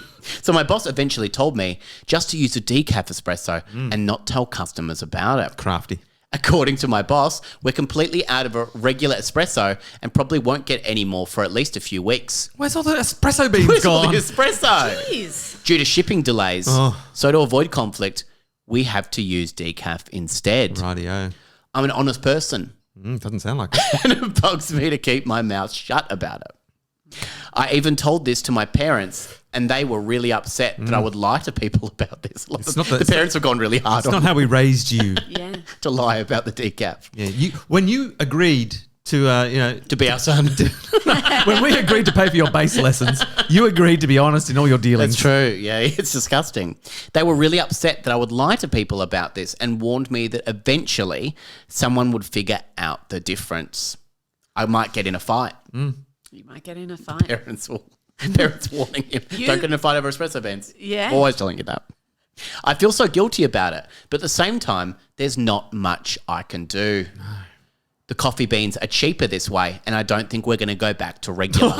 So my boss eventually told me just to use a decaf espresso and not tell customers about it. Crafty. According to my boss, we're completely out of a regular espresso and probably won't get any more for at least a few weeks. Where's all the espresso beans Where's all gone? the espresso? Jeez. Due to shipping delays. Oh. So to avoid conflict, we have to use decaf instead. Rightio. I'm an honest person. Doesn't sound like it. And it bugs me to keep my mouth shut about it. I even told this to my parents, and they were really upset that I would lie to people about this. It's not the parents have gone really hard It's on not how we raised you. Yeah. to lie about the decaf. Yeah, when you agreed to To be our son. when we agreed to pay for your bass lessons, you agreed to be honest in all your dealings. That's true. Yeah, it's disgusting. They were really upset that I would lie to people about this and warned me that eventually someone would figure out the difference. I might get in a fight. You might get in a fight. Parents warning him, don't get in a fight over espresso beans. Yeah. Always telling you that. I feel so guilty about it, but at the same time, there's not much I can do. No. The coffee beans are cheaper this way, and I don't think we're going to go back to regular.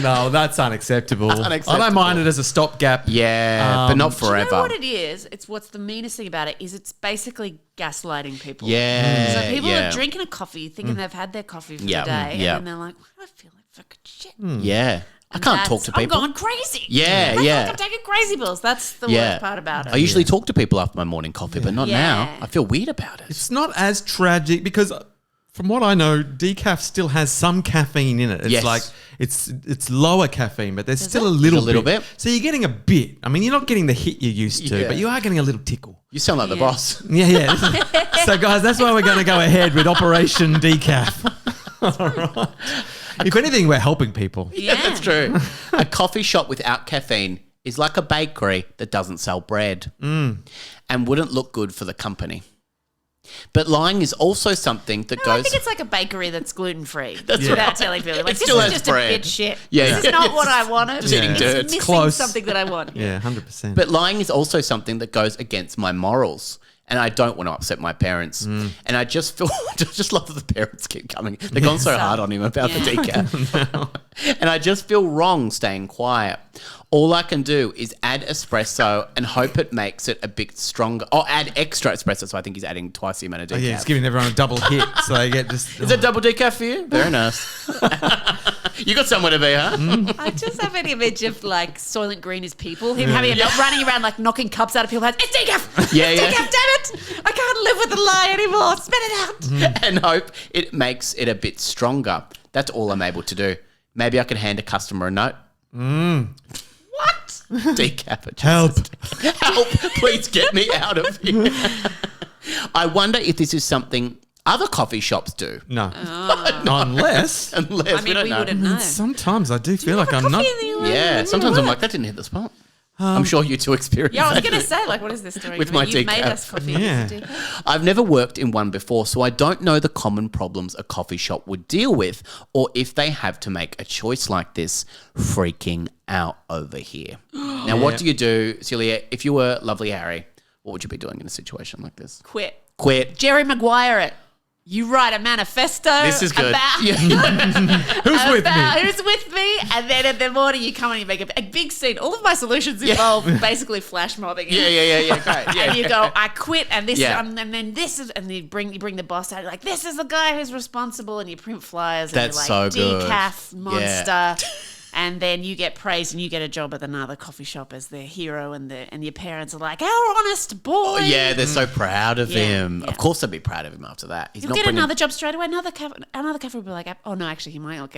No, that's unacceptable. I don't mind it as a stopgap. Yeah, but not forever. Do you know what it is? It's what's the meanest thing about it is it's basically gaslighting people. Yeah. So people are drinking a coffee thinking they've had their coffee for the day, and then they're like, why do I feel like fucking shit? Yeah. I can't talk to people. I'm going crazy. Yeah, I feel yeah. like I'm taking crazy pills. That's the worst part about it. I usually talk to people after my morning coffee, but not now. I feel weird about it. It's not as tragic because from what I know, decaf still has some caffeine in it. It's like it's lower caffeine, but there's still a little bit. So you're getting a bit. I mean, you're not getting the hit you're used to, but you are getting a little tickle. You sound like the boss. Yeah. So guys, that's why we're going to go ahead with Operation Decaf. All right. If anything, we're helping people. Yeah, that's true. A coffee shop without caffeine is like a bakery that doesn't sell bread and wouldn't look good for the company. But lying is also something that goes... I think it's like a bakery that's gluten-free. That's without telling people. Like, It this still is has just bread. a bit shit. Yeah. This is not what I wanted. Just eating dirt. It's missing Close. something that I want. Yeah, 100%. But lying is also something that goes against my morals. And I don't want to upset my parents. And I just feel, just love that the parents keep coming. They've gone so hard on him about the decaf. And I just feel wrong staying quiet. All I can do is add espresso and hope it makes it a bit stronger. Or add extra espresso. So I think he's adding twice the amount of decaf. yeah, it's giving everyone a double hit, so they get just... Is it double decaf for you? Very nice. You got somewhere to be, huh? I just have an image of like Soylent Green is people, him running around like knocking cups out of people's hands. It's decaf! Yeah, It's yeah. decaf, damn it! I can't live with the lie anymore. Spit it out. And hope it makes it a bit stronger. That's all I'm able to do. Maybe I can hand a customer a note. What? Decaf. Help. Please get me out of here. I wonder if this is something other coffee shops do. No. Unless... I mean, we don't know. wouldn't know. Sometimes I do feel like I'm not... Yeah, sometimes I'm like, that didn't hit the spot. I'm sure you two experience Yeah, I was that. going to say, like, what is this doing? With my You've made decaf. us coffee. Yeah. Is it decaf? I've never worked in one before, so I don't know the common problems a coffee shop would deal with or if they have to make a choice like this. Freaking out over here. Now, what do you do, Celia, if you were lovely Harry, what would you be doing in a situation like this? Quit. Jerry Maguire it. You write a manifesto. This is good. About, Who's with me? Who's with me? And then in the morning you come and you make a big scene. All of my solutions involve basically flash mobbing. Yeah, great. Yeah. And you go, I quit, and this, Yeah. and then this is, and you bring the boss out. You're like, this is the guy who's responsible, and you print flyers. And That's you're like, so good. decaf monster. And then you get praised and you get a job at another coffee shop as the hero, and your parents are like, our honest boy. Oh, yeah, they're so proud of him. yeah. Of course they'd be proud of him after that. He's You'll not get bringing- another job straight away. Another cafe will be like, oh no, actually he might not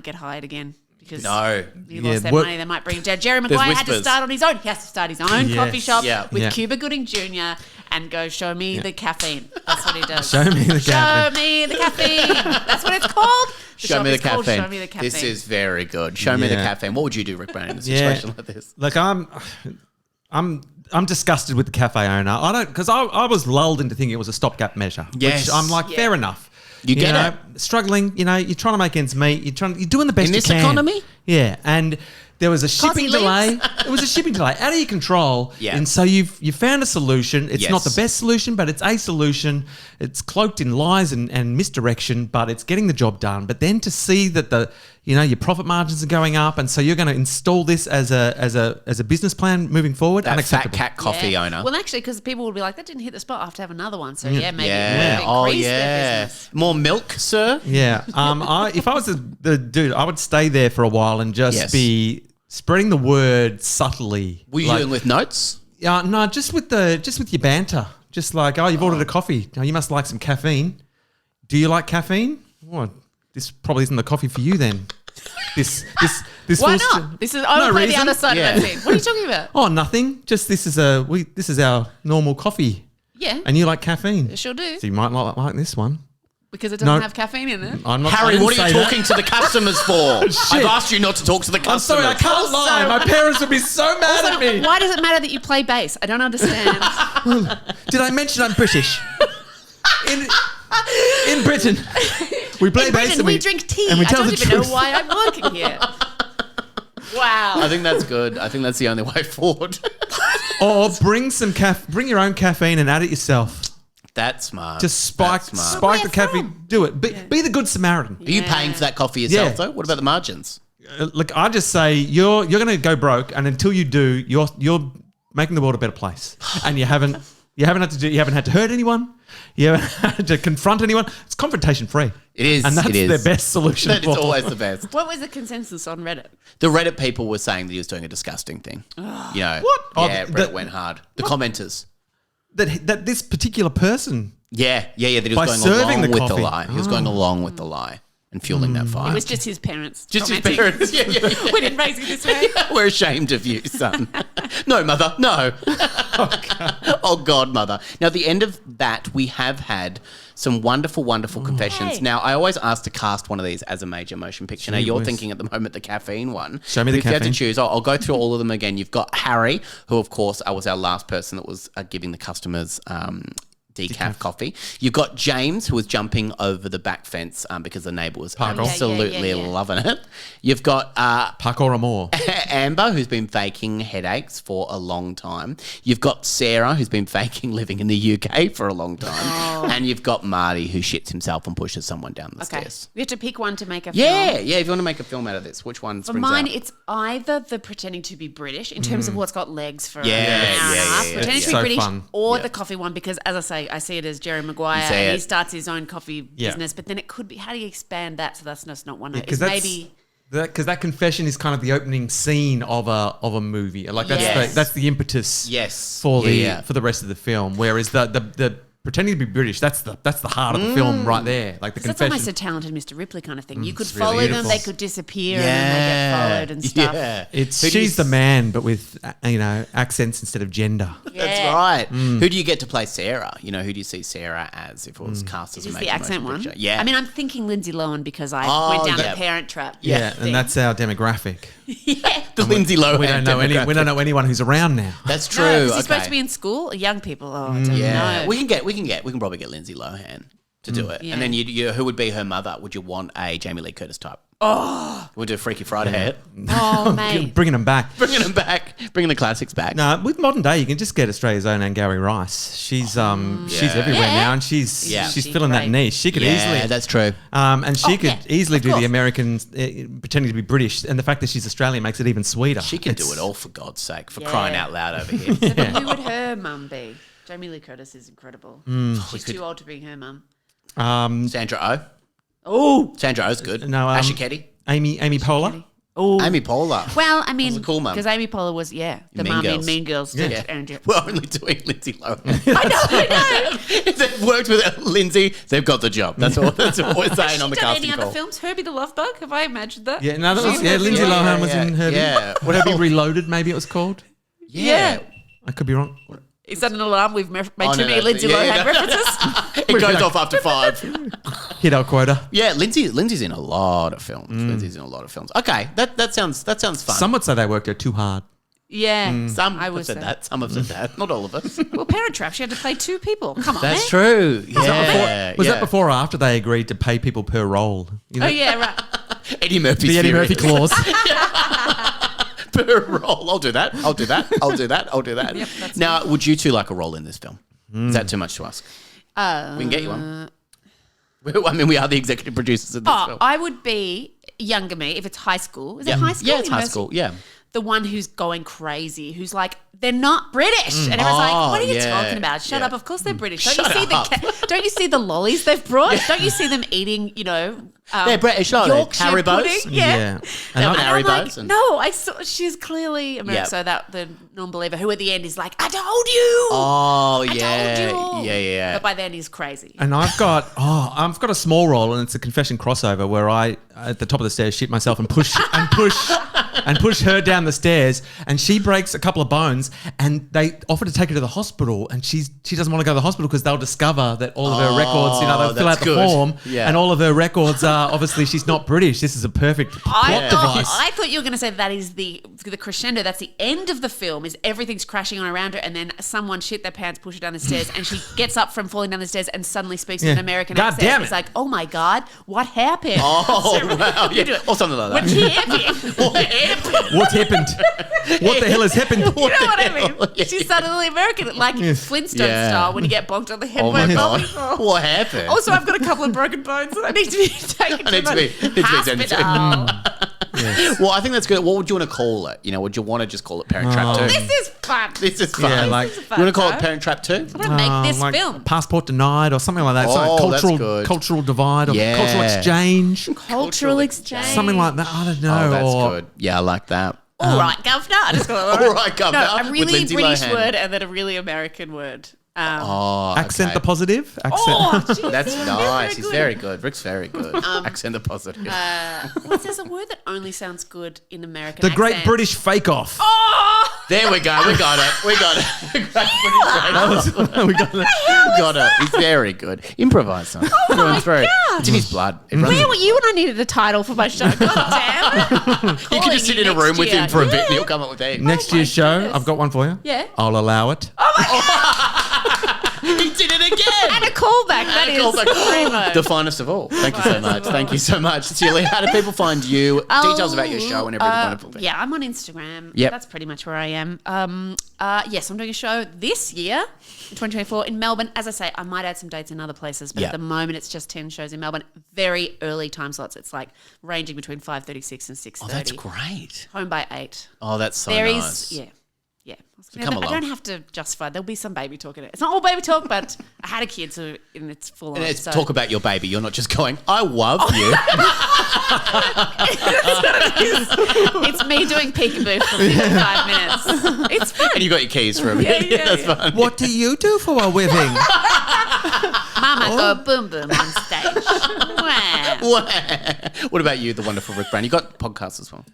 get hired again because No. he lost their what- money. They might bring him down. Jerry Maguire had to whispers. start on his own. He has to start his own Yes. coffee shop Yeah. with Yeah. Cuba Gooding Jr. and go, show me the caffeine. That's what he does. Show me the Show caffeine. me the caffeine. That's what it's called. Show shop me the is called caffeine. Show me the caffeine. This is very good. Show me the Yeah. caffeine. What would you do, Rick Brown, in a situation like this? Like I'm disgusted with the cafe owner. I don't, because I was lulled into thinking it was a stopgap measure. Yes. Which I'm like, fair enough. You get know, it. Struggling, you're trying to make ends meet. You're doing the best In you this can. economy? Yeah, and there was a shipping he delay. lives. It was a shipping delay out of your control. Yeah. And so you've found a solution. It's not the Yes. best solution, but it's a solution. It's cloaked in lies and misdirection, but it's getting the job done. But then to see that your profit margins are going up, and so you're going to install this as a business plan moving forward. That fat Unacceptable. cat coffee owner. Well, actually, because people would be like, that didn't hit the spot. I have to have another one. So maybe it would Yeah. have Oh, increased yeah. their business. More milk, sir? Yeah. If I was the dude, I would stay there for a while and just Yes. be spreading the word subtly. Were you doing with notes? Yeah, no, just with your banter. Just like, oh, you've ordered a coffee. Oh, you must like some caffeine. Do you like caffeine? Well, this probably isn't the coffee for you then. This Why feels- not? This is. I No will play the reason. other side Yeah. of that scene. What are you talking about? Oh, nothing. Just this is our normal coffee, Yeah, and you like caffeine. I sure do. So you might not like this one. Because it doesn't No. have caffeine in it. I'm not. I Harry, didn't what are you say that. talking to the customers for? I've asked you not to talk to the I'm customers. sorry, I can't lie. My parents would be so mad at me. Why does it matter that you play bass? I don't understand. Did I mention I'm British? In Britain, we play In bass Britain, and we drink tea. and we I tell don't the even truth. know why I'm working here. Wow. I think that's good. I think that's the only way forward. Or bring your own caffeine and add it yourself. That's smart. Just spike That's smart. spike the caffeine. Do it. Be the good Samaritan. Are you paying for that coffee yourself, Yeah. though? What about the margins? Look, I just say you're going to go broke, and until you do, you're making the world a better place. And you haven't had to hurt anyone. You haven't had to confront anyone. It's confrontation free. It is. And that's it is. their best solution. That is always the best. What was the consensus on Reddit? The Reddit people were saying that he was doing a disgusting thing. You know, What? Oh, Yeah, the- Reddit went hard. The commenters. that this particular person. Yeah. That he was By going serving along the with coffee. the lie. He was going along with the lie and fueling that fire. It was just his parents. Just his commenting. parents. Yeah. We didn't raise you this way. We're ashamed of you, son. No, mother. No. Oh, God, mother. Now, at the end of that, we have had some wonderful, wonderful confessions. Hey. Now, I always ask to cast one of these as a major motion picture. Now, Gee you're whiz. thinking at the moment the caffeine one. Show me the If you had caffeine. to choose, I'll go through all of them again. You've got Harry, who, of course, was our last person that was giving the customers decaf coffee. You've got James, who was jumping over the back fence because the neighbour was Pacquola. absolutely Yeah. loving it. You've got Pacquola more. Amber, who's been faking headaches for a long time. You've got Sarah, who's been faking living in the UK for a long time. And you've got Marty, who shits himself and pushes someone down the Okay. stairs. We have to pick one to make a Yeah, film. yeah. If you want to make a film out of this, which one For springs mine, out? it's either the pretending to be British in terms of what's got legs for Yeah, an hour and a yeah, half, yeah, pretending yeah. to be So British, fun. or Yeah. the coffee one because, as I say, I see it as Jerry Maguire You see and it. he starts his own coffee Yeah. business. But then it could be, how do you expand that so that's not one? Because It's maybe that confession is kind of the opening scene of a movie. Like Yes. that's the impetus. Yes. For Yeah. the rest of the film. Whereas the pretending to be British, that's the heart of the film right there. Like the that's confession. almost a talented Mr. Ripley kind of thing. You could it's really follow them, beautiful. they could disappear, and then they get followed and stuff. Yeah. It's Who do you she's the man, but with accents instead of gender. That's Yeah. right. Who do you get to play Sarah? You know, who do you see Sarah as if it was cast as Is a this major the accent motion one? picture? Yeah. I mean, I'm thinking Lindsay Lohan because I Oh, went down yeah. the Parent Trap. Yeah, thing. and that's our demographic. the Lindsay Lohan. We don't know demographic. anyone who's around now. That's true. No, because he's okay. supposed to be in school. Young people. Oh, I don't Yeah, know. we can probably get Lindsay Lohan to do it, Yeah. and then you who would be her mother? Would you want a Jamie Lee Curtis type? Oh, we'll do Freaky Friday. Oh, mate. Bringing them back. Bringing them back, bringing the classics back. No, with modern day, you can just get Australia's own Angari Rice. She's everywhere Yeah. now, and she's She's filling that great. niche. She could Yeah, easily, that's true. and she could yeah, easily of do course. the American pretending to be British, and the fact that she's Australian makes it even sweeter. She can do It's- it all for God's sake, for Yeah. crying out loud over here. But who would her mum be? Jamie Lee Curtis is incredible. She's too old to be her mum. Sandra Oh. Oh, Sandra Oh's good. No, Ashley Ketty, Amy Poehler. Oh. Amy Poehler. Well, I mean, a cool mum. because Amy Poehler was, the Mean mum in Girls. Mean Girls. Yeah. And, We're only doing Lindsay Lohan. I know. If they've worked with Lindsay, they've got the job. That's all. That's what we're saying on the She's done casting any call. other films? Herbie the Love Bug? Have I imagined that? Yeah, no, that was She's Lindsay Herbie. Lohan was in Herbie. Yeah. Herbie Reloaded, maybe it was called. Yeah. I could be wrong. Is that an alarm? We've made Oh, too no, many no, Lindsay yeah, Lohan yeah. references. It goes off after 5. Hit our quota. Yeah, Lindsay's in a lot of films. Lindsay's in a lot of films. Okay, that sounds fun. Some would say they worked out too hard. Yeah. Some I have would said say. that. Some have said that. Not all of us. Well, Parent Trap, she had to play 2 people. Come on, That's man. true. Yeah. Was that before or after they agreed to pay people per role? You know, Oh, yeah, right. Eddie Murphy's the Eddie Furious. Murphy clause. Per role. I'll do that. I'll do that. I'll do that. I'll do that. Yep, that's Now, would you two like a role in this film? Is that too much to ask? We can get you one. I mean, we are the executive producers of this Oh, film. I would be younger me if it's high school. Is it high school? Yeah, it's high University? school. Yeah. The one who's going crazy, who's like, they're not British, and everyone's like, "What are you yeah, talking about? Shut yeah. up! Of course they're British. Don't Shut you see up. don't you see the lollies they've brought? Don't you see them eating, They're British, aren't Yorkshire they? Haribo's. pudding. Yeah. And And I, And I'm Haribo's. like, no, I saw she's clearly American. Yep. So that the non-believer who at the end is like, I told you. Oh, I yeah. told you. Yeah. But by then he's crazy. and I've got a small role, and it's a confession crossover where I at the top of the stairs shit myself and push her down the stairs, and she breaks a couple of bones, and they offer to take her to the hospital, and she doesn't want to go to the hospital because they'll discover that all of her records, they'll fill out that's the good. form, Yeah. and all of her records are obviously she's not British. This is a perfect plot device. I thought you were going to say that is the crescendo. That's the end of the film. Is everything's crashing on around her, and then someone shit their pants, push her down the stairs, and she gets up from falling down the stairs and suddenly speaks in an American God accent. damn it. It's like, oh my god, what happened? Oh, So, wow. you do Yeah. it. Or something like What that. happened? What happened? What happened? What the hell has happened? You know what I mean? Yeah. She's suddenly American, like Flintstone Yeah. style when you get bonked on the head Oh, by my a God. bowling ball. What happened? Also, I've got a couple of broken bones that I need to be taken I to need to be the sent to. hospital. Well, I think that's good. What would you want to call it? Would you want to just call it Parent Trap 2? This is fun. This is fun. Yeah, like- This is a You fun want to call show. it Parent Trap 2? I don't make this Like film. Passport denied or something like that. Oh, Something that's good. cultural divide or Yeah. cultural exchange. Cultural exchange. Something like that. I don't know. Oh, that's or, good. Yeah, I like that. All right, governor. I just got All right, governor, No, a with really Lindsay British Lohan. word and then a really American word. Oh, Accent okay. the positive. Accent. Oh, geez, That's very nice. He's good. very good. Rick's very good. Accent the positive. There's a word that only sounds good in American The Great accent. British Fake Off. Oh! There we go. We got it. We got it. We got it. We got it. He's very good. Improvise, son. Everyone's very. God. It's in his blood. It runs Where in- were you when I needed a title for my show? God damn it. You can just sit in a room with him for a bit and he'll come up with that. Next my year's show, goodness. I've got one for you. Yeah. I'll allow it. He did it again. And a callback. That is primo. The finest of all. Thank you so much. Thank you so much. Celia, how do people find you? Details about your show and every wonderful thing. Yeah, I'm on Instagram. Yep. That's pretty much where I am. Yes, I'm doing a show this year, in 2024, in Melbourne. As I say, I might add some dates in other places, but Yep. at the moment it's just 10 shows in Melbourne. Very early time slots. It's like ranging between 5:36 and 6:30. Oh, that's great. Home by 8. Oh, that's so There is, nice. yeah. Yeah. come I along. don't have to justify. There'll be some baby talk in it. It's not all baby talk, but I had a kid, so and it's full on. And it's so. talk about your baby. You're not just going, I love you. It's me doing peekaboo for 5 minutes. It's fun. And you got your keys for a bit. Yeah, That's yeah. fun. What do you do for a living? Mama go boom boom on stage. Wow. What about you, the wonderful Rick Brown? You got podcasts as well.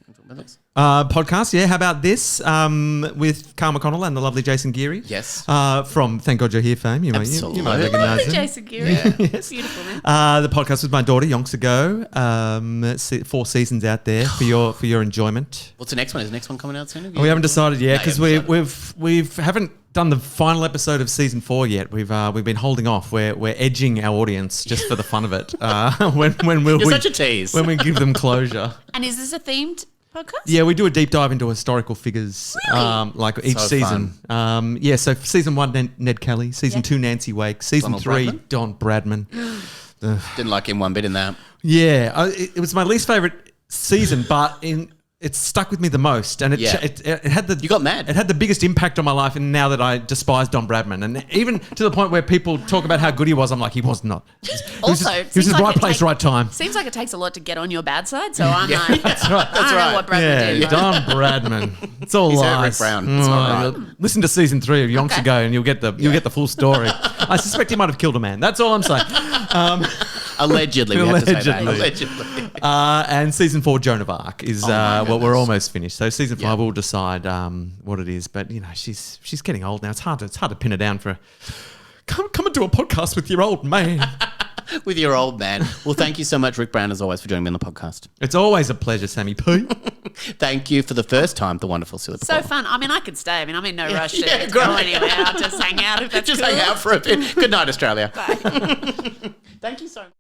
Podcast, yeah. How about this with Carl McConnell and the lovely Jason Geary? Yes. From Thank God You're Here fame. You might Absolutely. recognise him. Jason Geary. Yes. Beautiful, man. The podcast with my daughter yonks ago. 4 seasons out there for your enjoyment. What's the next one? Is the next one coming out soon? We haven't decided yet because No, you haven't we haven't done the final episode of season 4 yet. We've been holding off. We're edging our audience just for the fun of it. When You're such a tease. when we give them closure. And is this a themed podcast? Yeah, we do a deep dive into historical figures, Really? like each So season. So season 1, Ned Kelly. Season Yeah. 2, Nancy Wake. Season Donald 3, Bradman? Don Bradman. Didn't like him one bit in that. Yeah, it was my least favorite season, but it stuck with me the most, and it had the You got mad. It had the biggest impact on my life, and now that I despise Don Bradman, and even to the point where people talk about how good he was, I'm like, he was not. He was Also, just, it he was seems just like right it place, right time. Seems like it takes a lot to get on your bad side, so I'm like, That's right. I don't know what Bradman did. Yeah, but- Don Bradman. It's all He's Rick lies. Brown. It's all right. Listen to season 3 of Yonks Okay. Ago, and you'll get the full story. I suspect he might have killed a man. That's all I'm saying. Allegedly. We have to say that. Allegedly. Allegedly. And season 4, Joan of Arc is my we're goodness. almost finished. So season 5 Yeah. we'll decide what it is. But she's getting old now. It's hard to pin her down for. Come and do a podcast with your old man. With your old man. Well, thank you so much, Rick Brown, as always, for joining me on the podcast. It's always a pleasure, Sammy P. Thank you for the first time, the wonderful Celia. So fun. I mean, I could stay. I mean, I'm in no rush to Yeah, go great. anywhere. I'll just hang out if that's Just cool. hang out for a bit. Good night, Australia. Bye. Thank you so much.